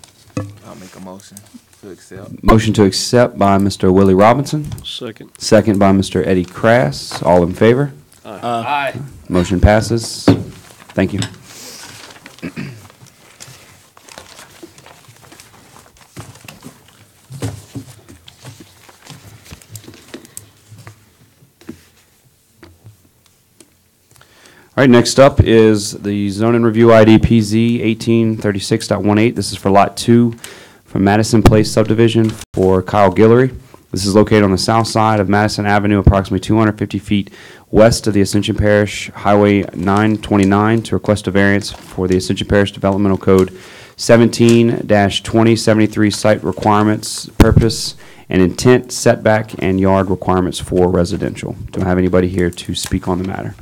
I'll make a motion to accept. Motion to accept by Mr. Willie Robinson. Second. Second by Mr. Eddie Krass. All in favor? Aye. Motion passes. Thank you. All right, next up is the zoning review ID PZ 1836.18. This is for Lot 2 from Madison Place subdivision for Kyle Guillory. This is located on the south side of Madison Avenue, approximately 250 feet west of the Ascension Parish Highway 929, to request a variance for the Ascension Parish Developmental Code 17-2073 site requirements, purpose, and intent, setback, and yard requirements for residential. Do I have anybody here to speak on the matter?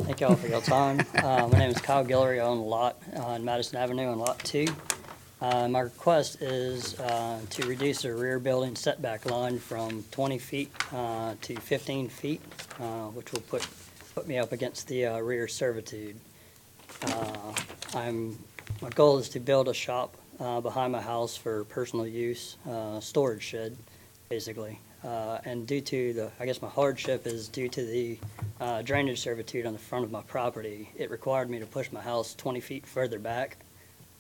Thank y'all for your time. My name is Kyle Guillory. I own a lot on Madison Avenue on Lot 2. My request is to reduce the rear building setback line from 20 feet to 15 feet, which will put me up against the rear servitude. My goal is to build a shop behind my house for personal use, storage shed, basically. And due to I guess my hardship is due to the drainage servitude on the front of my property. It required me to push my house 20 feet further back.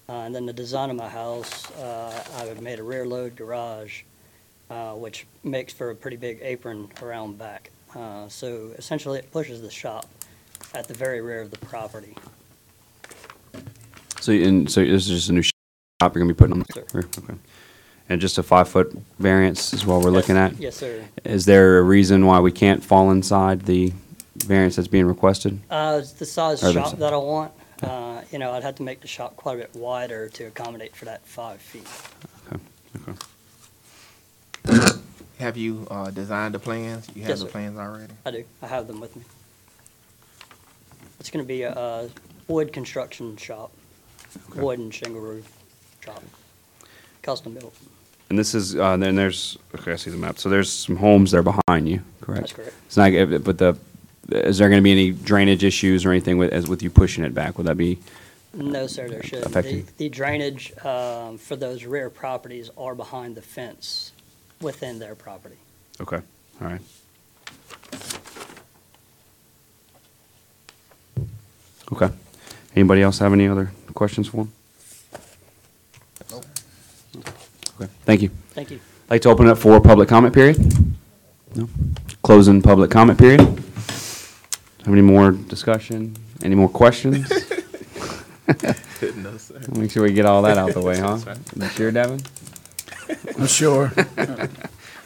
And then the design of my house, I made a rear load garage, which makes for a pretty big apron around back. So essentially it pushes the shop at the very rear of the property. So this is just a new shop you're going to be putting on the rear? Okay. And just a 5-foot variance is what we're looking at? Yes, sir. Is there a reason why we can't fall inside the variance that's being requested? It's the size Or shop that I want. I'd have to make the shop quite a bit wider to accommodate for that 5 feet. Okay. Have you designed the plans? You have Yes, the sir. plans already? I do. I have them with me. It's going to be a wood construction shop, wood and shingle roof shop, custom built. And this is, then there's, okay, I see the map. So there's some homes there behind you, correct? That's correct. It's not, but is there going to be any drainage issues or anything with you pushing it back? Would that be? No, sir, there should. Affected? The drainage for those rear properties are behind the fence within their property. Okay, all right. Okay. Anybody else have any other questions for him? Okay, thank you. Thank you. I'd like to open it up for public comment period. No? Closing public comment period. Have any more discussion? Any more questions? No, sir. Make sure we get all that out the way, huh? That's right. You sure, Devin? I'm sure. Do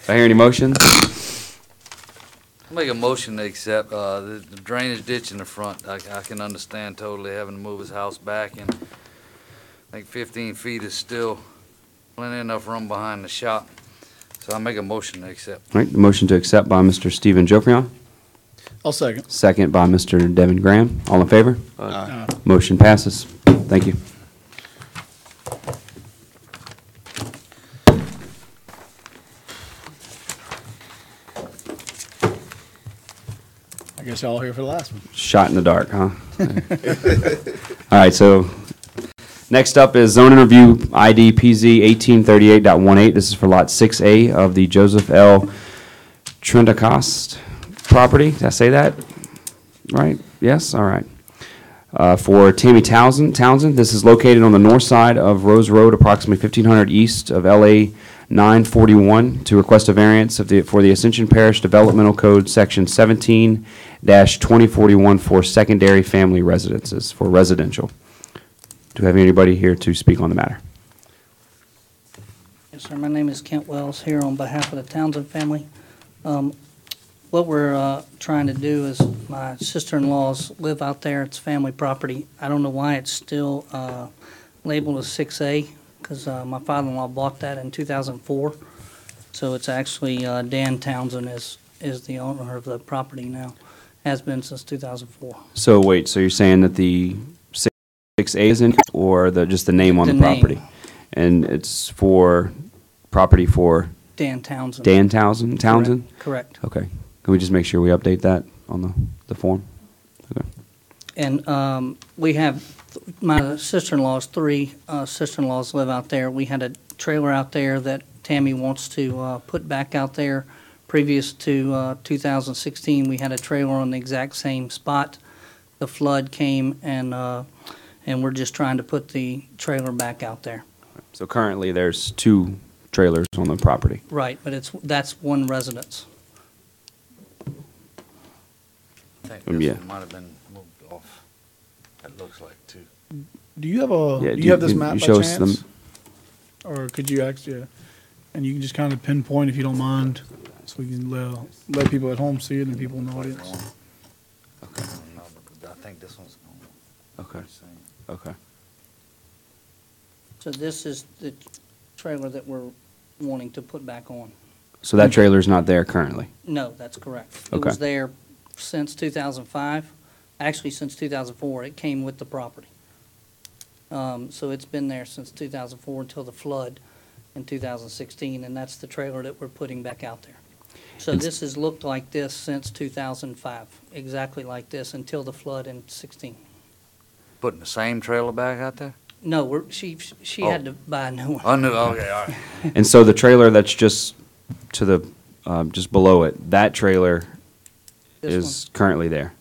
I hear any motions? Make a motion to accept, the drainage ditch in the front. I can understand totally having to move his house back, and I think 15 feet is still plenty enough room behind the shop. So I make a motion to accept. All right, the motion to accept by Mr. Stephen Joffrion. I'll second. Second by Mr. Devin Graham. All in favor? Aye. Motion passes. Thank you. I guess y'all here for the last one. Shot in the dark, huh? All right, so next up is zoning review ID PZ 1838.18. This is for Lot 6A of the Joseph L. Trendacost property. Did I say that right? Yes? All right. For Tammy Townsend. This is located on the north side of Rose Road, approximately 1500 east of LA 941, to request a variance for the Ascension Parish Developmental Code, Section 17-2041 for secondary family residences, for residential. Do we have anybody here to speak on the matter? Yes, sir. My name is Kent Wells, here on behalf of the Townsend family. What we're trying to do is, my sister-in-laws live out there. It's family property. I don't know why it's still labeled as 6A, because my father-in-law bought that in 2004. So it's actually Dan Townsend is the owner of the property now. Has been since 2004. So wait, so you're saying that the 6A is in, or just the name on the The property? name. And it's for property for Dan Townsend. Dan Townsend? Townsend? Correct. Okay. Can we just make sure we update that on the form? Okay. And we have, my sister-in-law's, three sister-in-laws live out there. We had a trailer out there that Tammy wants to put back out there. Previous to 2016, we had a trailer on the exact same spot. The flood came, and we're just trying to put the trailer back out there. So currently, there's 2 trailers on the property. Right, but that's one residence. I think Yeah. this one might have been moved off. It looks like two. Do you have Yeah, do you have this can map you by show us chance? Or could you actually, and you can just kind of pinpoint if you don't mind, so we can let people at home see it and people in the audience. Okay. No, but I think this one's. Okay. Okay. So this is the trailer that we're wanting to put back on. So that trailer's not there currently? No, that's correct. It Okay. was there since 2005, actually since 2004. It came with the property. So it's been there since 2004 until the flood in 2016, and that's the trailer that we're putting back out there. So this has looked like this since 2005, exactly like this until the flood in 16. Putting the same trailer back out there? No, she had to buy a new one. Oh, no, okay, all right. And so the trailer that's just to the, just below it, that trailer This is currently there?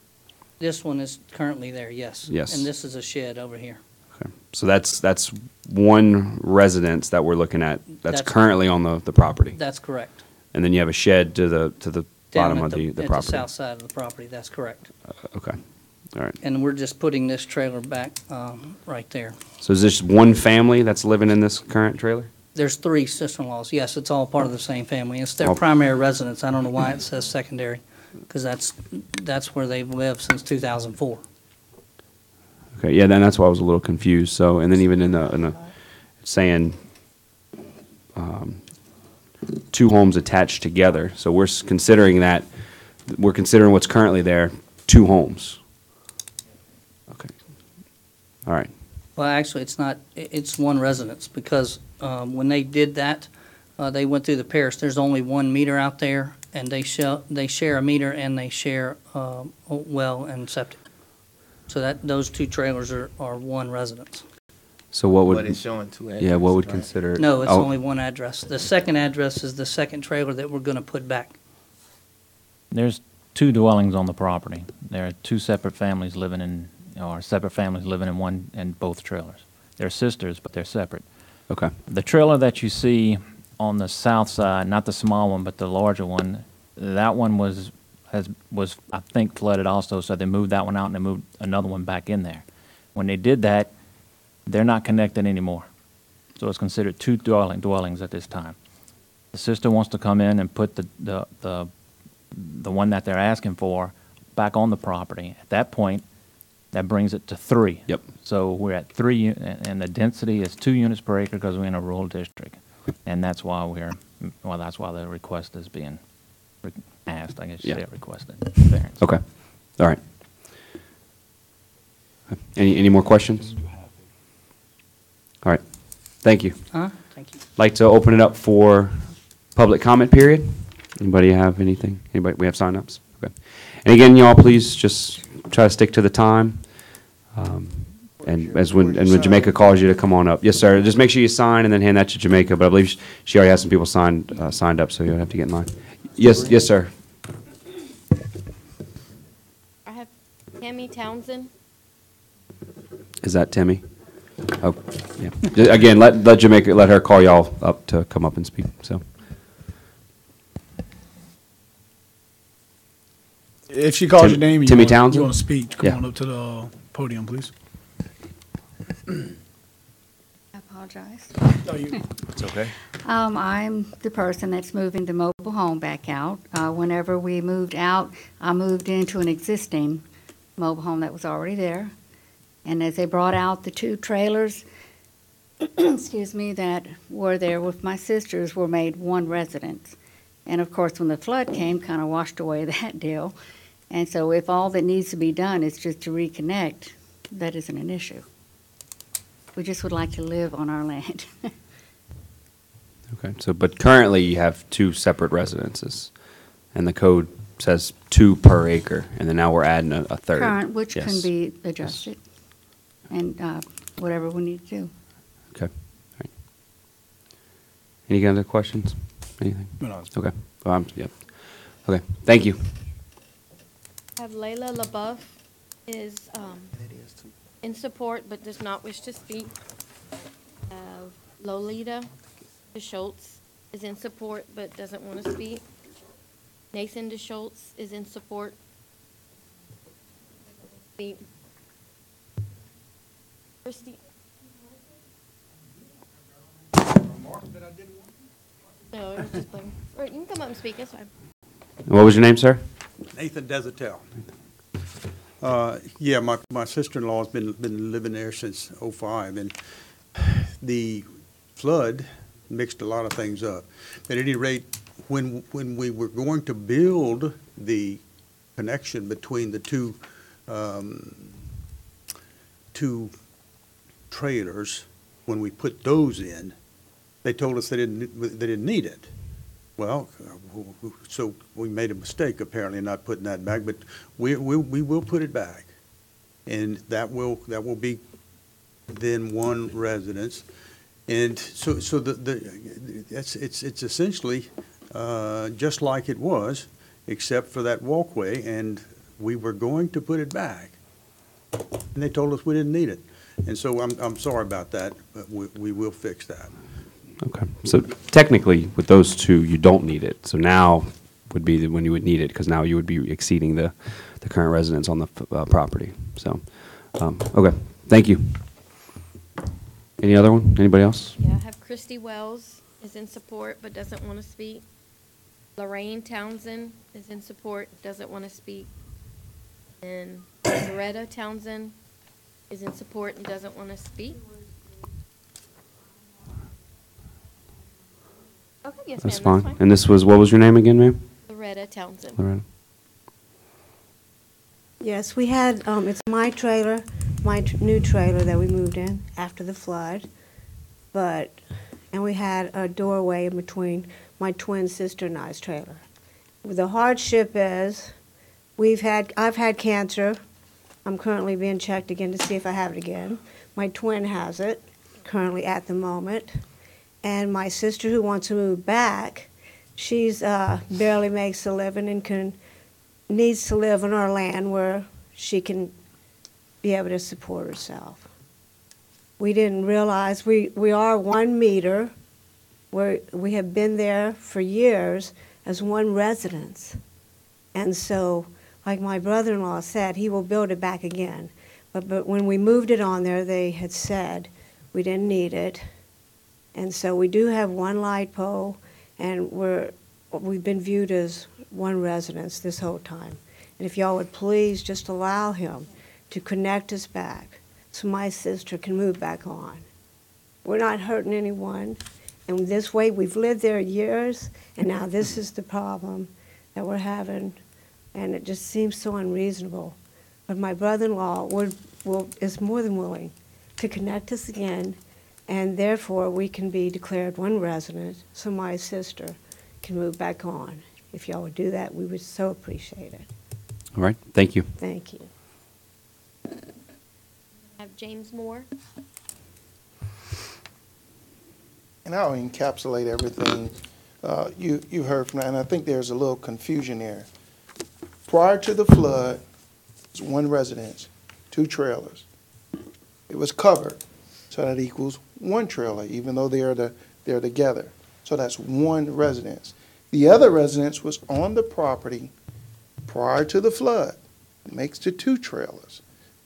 This one is currently there, yes. Yes. And this is a shed over here. Okay. So that's one residence that we're looking at that's That's- currently on the property? That's correct. And then you have a shed to the Down bottom at of the At the property? south side of the property, that's correct. Okay. All right. And we're just putting this trailer back right there. So is this one family that's living in this current trailer? There's 3 sister-in-laws. Yes, it's all part of the same family. It's their Oh. primary residence. I don't know why it says secondary, because that's where they've lived since 2004. Okay, yeah, then that's why I was a little confused. So, and then even in the it's saying 2 homes attached together. So we're considering that, we're considering what's currently there, 2 homes. Okay. All right. Well, actually, it's not, it's one residence, because when they did that, they went through the parish. There's only 1 meter out there, and they share a meter, and they share well and septic. So those 2 trailers are one residence. So what would? But it's showing 2 Yeah, what would addresses, consider? No, it's oh, only one address. The second address is the second trailer that we're going to put back. There's 2 dwellings on the property. There are 2 separate families living in, or separate families living in one, in both trailers. They're sisters, but they're separate. Okay. The trailer that you see on the south side, not the small one, but the larger one, that one was I think flooded also, so they moved that one out and they moved another one back in there. When they did that, they're not connected anymore. So it's considered 2 dwellings at this time. The sister wants to come in and put the one that they're asking for back on the property. At that point, that brings it to 3. Yep. So we're at 3, and the density is 2 units per acre because we're in a rural district. And that's why that's why the request is being asked, I guess you say, requested. Variance. Okay. All right. Any more questions? All right. Thank you. Thank you. Like to open it up for public comment period. Anybody have anything? Anybody? We have sign-ups? Okay. And again, y'all, please just try to stick to the time. And when Jamaica calls you to come on up. Yes, sir. Just make sure you sign and then hand that to Jamaica. But I believe she already has some people signed up, so you'll have to get in line. Yes, yes, sir. I have Tammy Townsend. Is that Timmy? Oh, yeah. Again, let Jamaica, let her call y'all up to come up and speak, so. If she calls your name, and Timmy you Townsend? want to speak, come Yeah. on up to the podium, please. I apologize. No, It's okay. I'm the person that's moving the mobile home back out. Whenever we moved out, I moved into an existing mobile home that was already there. And as they brought out the 2 trailers, excuse me, that were there with my sisters were made one residence. And of course, when the flood came, kind of washed away that deal. And so if all that needs to be done is just to reconnect, that isn't an issue. We just would like to live on our land. All Okay, so, but currently you have two separate residences, and the code says 2 per acre, and then now we're adding a third. Current, which can Yes. be adjusted, and whatever we need to do. Okay. All right. Any other questions? Anything? No. Okay. Yeah. Okay, thank you. I have Layla LaBeouf is in support but does not wish to speak. Lolita DeSchultz is in support but doesn't want to speak. Nathan DeSchultz is in support. Christy. No, it was just blank. Or you can come up and speak, that's fine. What was your name, sir? Nathan Desatel. Yeah, my sister-in-law's been living there since '05, and the flood mixed a lot of things up. At any rate, when we were going to build the connection between the two trailers, when we put those in, they told us they didn't need it. Well, so we made a mistake apparently in not putting that back, but we will put it back, and that will be then one residence, and so it's essentially just like it was, except for that walkway, and we were going to put it back, and they told us we didn't need it, and so I'm sorry about that, but we will fix that. Okay, so technically, with those two, you don't need it. So now would be when you would need it, because now you would be exceeding the current residence on the property. So, okay, thank you. Any other one? Anybody else? Yeah, I have Christy Wells is in support but doesn't want to speak. Lorraine Townsend is in support, doesn't want to speak. And Loretta Townsend is in support and doesn't want to speak. Okay, yes, That's ma'am, fine. And this was, what was your name again, ma'am? Loretta Townsend. Loretta. Yes, we had, it's my trailer, new trailer that we moved in after the flood, and we had a doorway in between my twin sister and I's trailer. The hardship is, I've had cancer. I'm currently being checked again to see if I have it again. My twin has it, currently at the moment. And my sister who wants to move back, she's barely makes a living and needs to live on our land where she can be able to support herself. We didn't realize we are 1 meter, where we have been there for years as one residence. And so, like my brother-in-law said, he will build it back again. But when we moved it on there, they had said we didn't need it. And so we do have one light pole, and we've been viewed as one residence this whole time. And if y'all would please just allow him to connect us back so my sister can move back on. We're not hurting anyone, and this way we've lived there years, and now this is the problem that we're having, and it just seems so unreasonable. But my brother-in-law is more than willing to connect us again, and therefore we can be declared one resident so my sister can move back on. If y'all would do that, we would so appreciate it. All right, thank you. Thank you. I have James Moore. And I'll encapsulate everything you heard from that, and I think there's a little confusion there. Prior to the flood, it was one residence, 2 trailers. It was covered, so that equals 1 trailer, even though they're together. So that's 1 residence. The other residence was on the property prior to the flood. It makes it 2 trailers.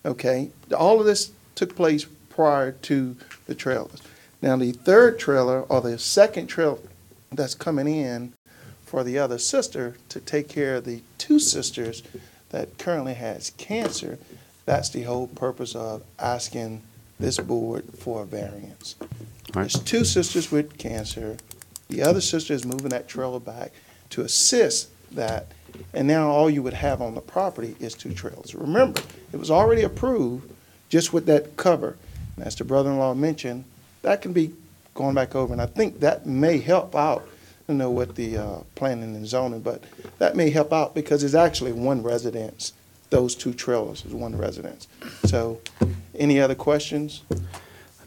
Okay, all of this took place prior to the trailers. Now the 3rd trailer, or the 2nd trailer that's coming in for the other sister to take care of the 2 sisters that currently has cancer, that's the whole purpose of asking this board for a variance. There's 2 sisters with cancer. The other sister is moving that trailer back to assist that, and now all you would have on the property is 2 trailers. Remember, it was already approved just with that cover. And as the brother-in-law mentioned, that can be going back over, and I think that may help out, with the planning and zoning, but that may help out because it's actually one residence. Those two trailers is one residence. So, any other questions?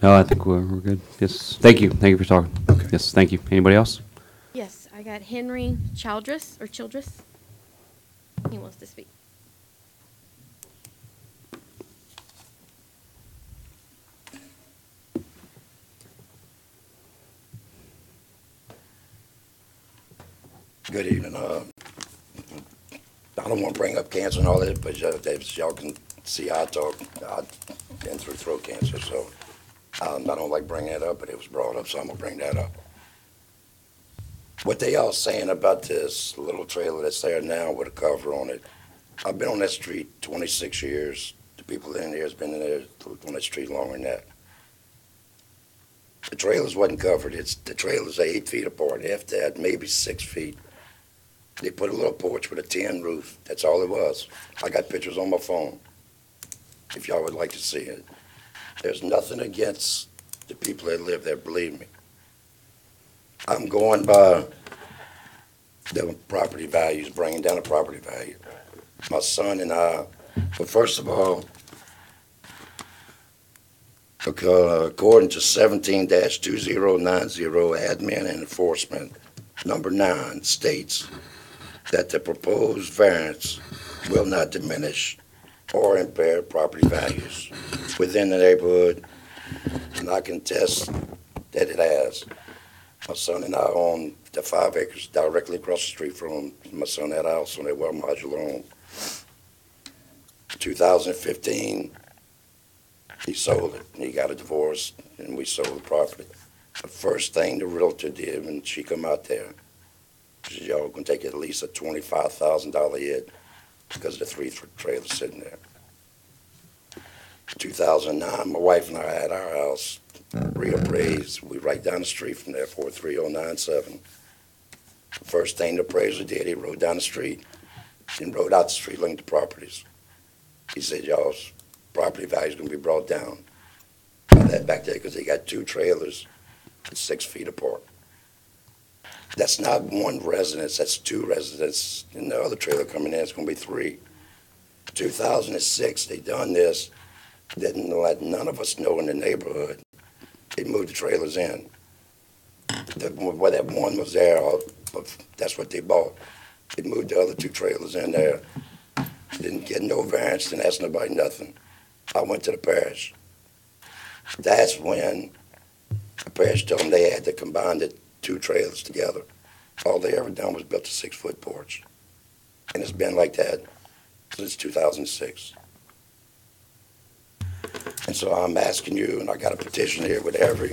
No, I think we're good. Yes, thank you. Thank you for talking. Okay. Yes, thank you. Anybody else? Yes, I got Henry Childress, or Childress. He wants to speak. Good evening. I don't want to bring up cancer and all that, but as y'all can see, I talk. I've been through throat cancer, so I don't like bringing that up, but it was brought up, so I'm going to bring that up. What they all saying about this little trailer that's there now with a cover on it, I've been on that street 26 years. The people in there has been in there on that street longer than that. The trailers wasn't covered. The trailers are 8 feet apart. After that, maybe 6 feet. They put a little porch with a tin roof. That's all it was. I got pictures on my phone, if y'all would like to see it. There's nothing against the people that live there, believe me. I'm going by the property values, bringing down the property value. My son and I, but first of all, according to 17-2090 Admin and Enforcement, number 9 states that the proposed variance will not diminish or impair property values within the neighborhood, and I can attest that it has. My son and I own the 5 acres directly across the street from my son had a house on that well modular home. 2015, he sold it, and he got a divorce, and we sold the property. The first thing the realtor did when she come out there, she said, y'all gonna take at least a $25,000 hit because of the 3 trailers sitting there. 2009, my wife and I had our house reappraised. We right down the street from there, 43097. The first thing the appraiser did, he rode down the street and rode out the street looking at the properties. He said, y'all's property value is gonna be brought down. Got that back there because they got 2 trailers that's 6 feet apart. That's not one residence, that's 2 residents, and the other trailer coming in is gonna be 3. 2006, they done this, didn't let none of us know in the neighborhood. They moved the trailers in. Where that one was there, that's what they bought. They moved the other 2 trailers in there. Didn't get no variance, didn't ask nobody nothing. I went to the parish. That's when the parish told them they had to combine the 2 trailers together. All they ever done was built a 6-foot porch. And it's been like that since 2006. And so I'm asking you, and I got a petition here with every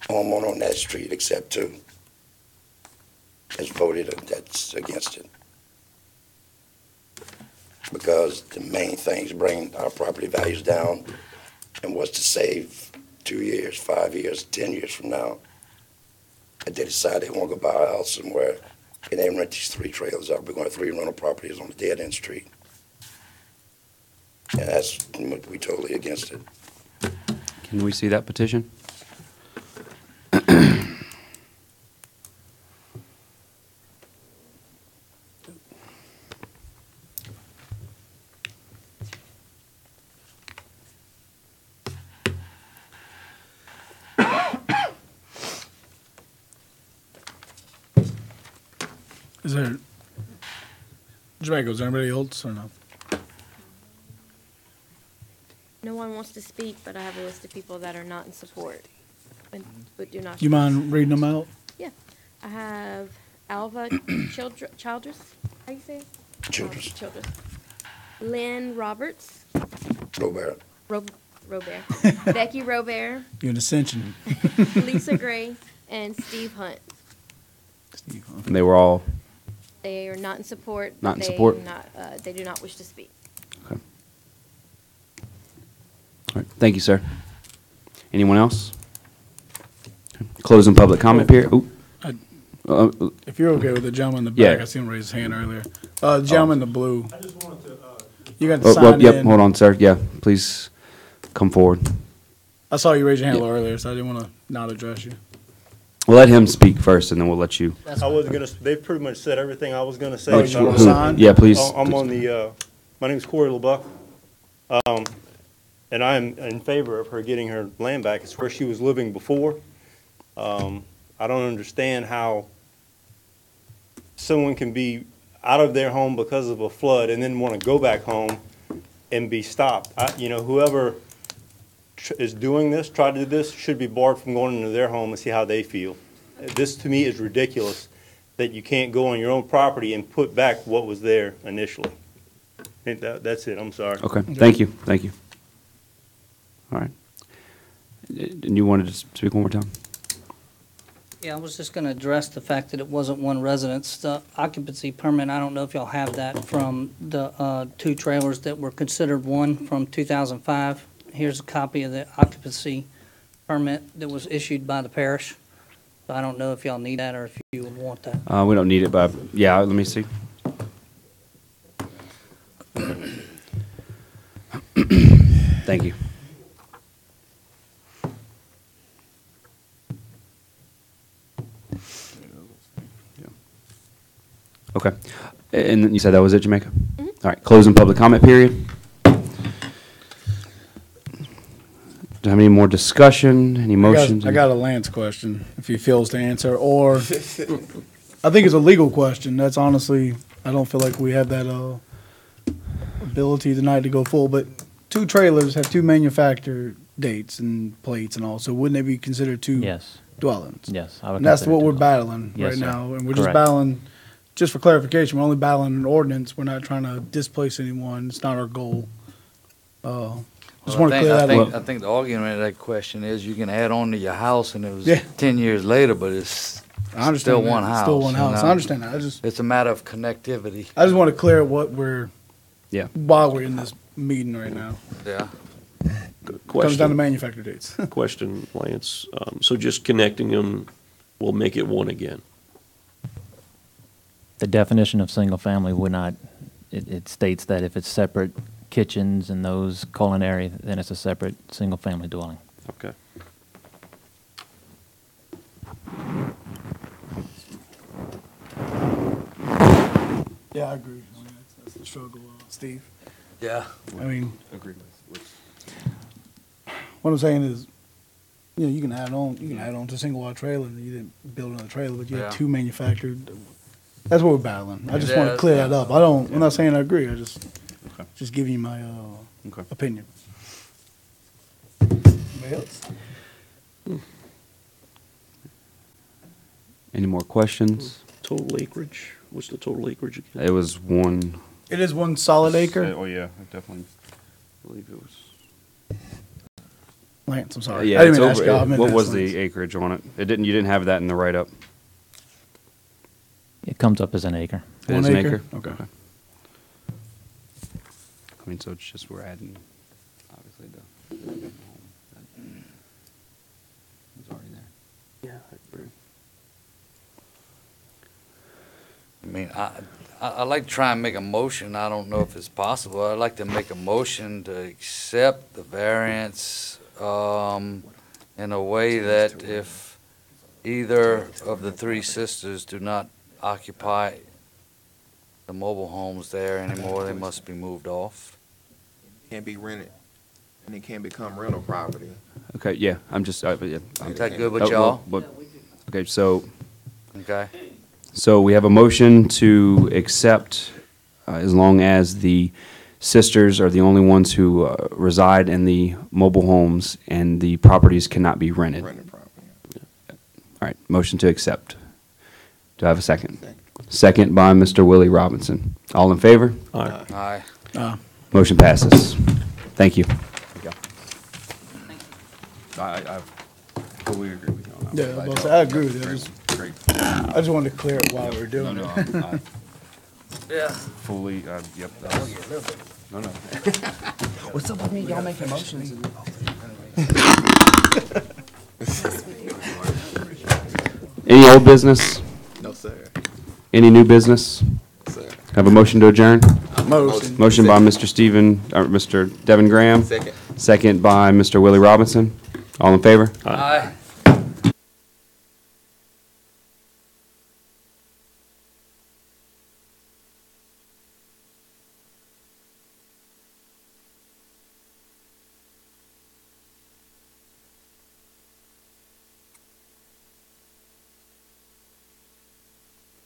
homeowner on that street except 2 has voted that's against it. Because the main thing is bringing our property values down and was to save 2 years, 5 years, 10 years from now. And they decide they want to go buy a house somewhere and they rent these 3 trailers out. We're going to 3 rental properties on a dead-end street. And that's, we totally against it. Can we see that petition? Is there, Jamaica, is there anybody else or no? No one wants to speak, but I have a list of people that are not in support, but do not. You mind reading them out? Yeah. I have Alva Childress. How you say it? Childress. Childress. Lynn Roberts. Robert. Robert. Becky Robert. You're an ascension. Lisa Gray and Steve Hunt. And they were all, They are not in support. Not in they support? They do not wish to speak. all right, thank you, sir. Anyone else? Closing public comment period. Ooh. If you're okay with the gentleman in the Yeah. back, I seen him raise his hand earlier. The gentleman in the blue. I just wanted to, You got to Oh, sign well, yep, in. hold on, sir. Yeah, please come forward. I saw you raise your hand a Yeah. little earlier, so I didn't want to not address you. We'll let him speak first, and then we'll let you. I wasn't gonna, they pretty much said everything I was gonna say. Which- who- yeah, please. I'm on the, my name's Corey LeBuck. And I'm in favor of her getting her land back. It's where she was living before. I don't understand how someone can be out of their home because of a flood and then want to go back home and be stopped. You know, whoever is doing this, tried to do this, should be barred from going into their home and see how they feel. This, to me, is ridiculous, that you can't go on your own property and put back what was there initially. And that's it, I'm sorry. Okay, thank you, thank you. All right. And you wanted to speak one more time? Yeah, I was just going to address the fact that it wasn't one residence. The occupancy permit, I don't know if y'all have that from the 2 trailers that were considered one from 2005. Here's a copy of the occupancy permit that was issued by the parish. So I don't know if y'all need that or if you would want that. We don't need it, but, yeah, let me see. Thank you. Okay. And then you said that was it, Jamaica? Mm-hmm. All right, closing public comment period. Do you have any more discussion, any motions? I got a Lance question, if he feels to answer, or I think it's a legal question. That's honestly, I don't feel like we have that ability tonight to go full, but 2 trailers have 2 manufacturer dates and plates and all, so wouldn't they be considered 2 Yes. dwellings? Yes, I would And that's consider what it we're two battling Yes, right sir. now, and we're just Correct. battling, just for clarification, we're only battling an ordinance, we're not trying to displace anyone, it's not our goal. Just Well, want to clear that up. I think the argument of that question is you can add on to your house and it was Yeah. 10 years later, but it's I understand still that. one It's house. still one you house. know? I understand that. It's a matter of connectivity. I just want to clear what we're, yeah, while we're in this meeting right now. Yeah. Comes down to manufacturer dates. Question, Lance. So just connecting them will make it one again? The definition of single family would not, it states that if it's separate kitchens and those culinary, then it's a separate single family dwelling. Okay. Yeah, I agree. I mean, that's the struggle, Steve. Yeah. I mean, Agree with. what I'm saying is, you know, you can add on to a single wide trailer, and you didn't build another trailer, but you Yeah. have 2 manufactured. That's what we're battling. I just Yeah, want to clear yeah. that up. I'm not saying I agree. I just giving you my opinion. Anybody else? Any more questions? Total acreage? What's the total acreage again? It was 1. It is 1 solid acre. Oh, yeah, I definitely believe it was. Lance, I'm sorry. Yeah, I it's didn't mean to ask over. you. I meant What to was ask the Lance. acreage on it? You didn't have that in the write-up. It comes up as an acre. It is 1 an acre? acre? Okay. I mean, so it's just we're adding, obviously, the it's already there. Yeah, I agree. I mean, I'd like to try and make a motion. I don't know if it's possible. I'd like to make a motion to accept the variance in a way that if either of the 3 sisters do not occupy the mobile homes there anymore, they must be moved off. Can't be rented, and it can become rental property. Okay, yeah, I'm just, yeah. Is that good with Oh, y'all? Okay, so, Okay. so we have a motion to accept, as long as the sisters are the only ones who reside in the mobile homes and the properties cannot be rented. Rented property. All right, motion to accept. Do I have a second? Second by Mr. Willie Robinson. All in favor? Aye. Motion passes. Thank you. I fully agree with you on that. Yeah, I was about to say, I agree with you. Great. I just wanted to clear it while we were doing No, it. I Yeah. fully, yep. No, no. What's up with me? Y'all making motions? Any old business? No, sir. Any new business? Sir. Have a motion to adjourn? Motion. Motion by Mr. Devin Graham. Second. Second by Mr. Willie Robinson. All in favor? Aye.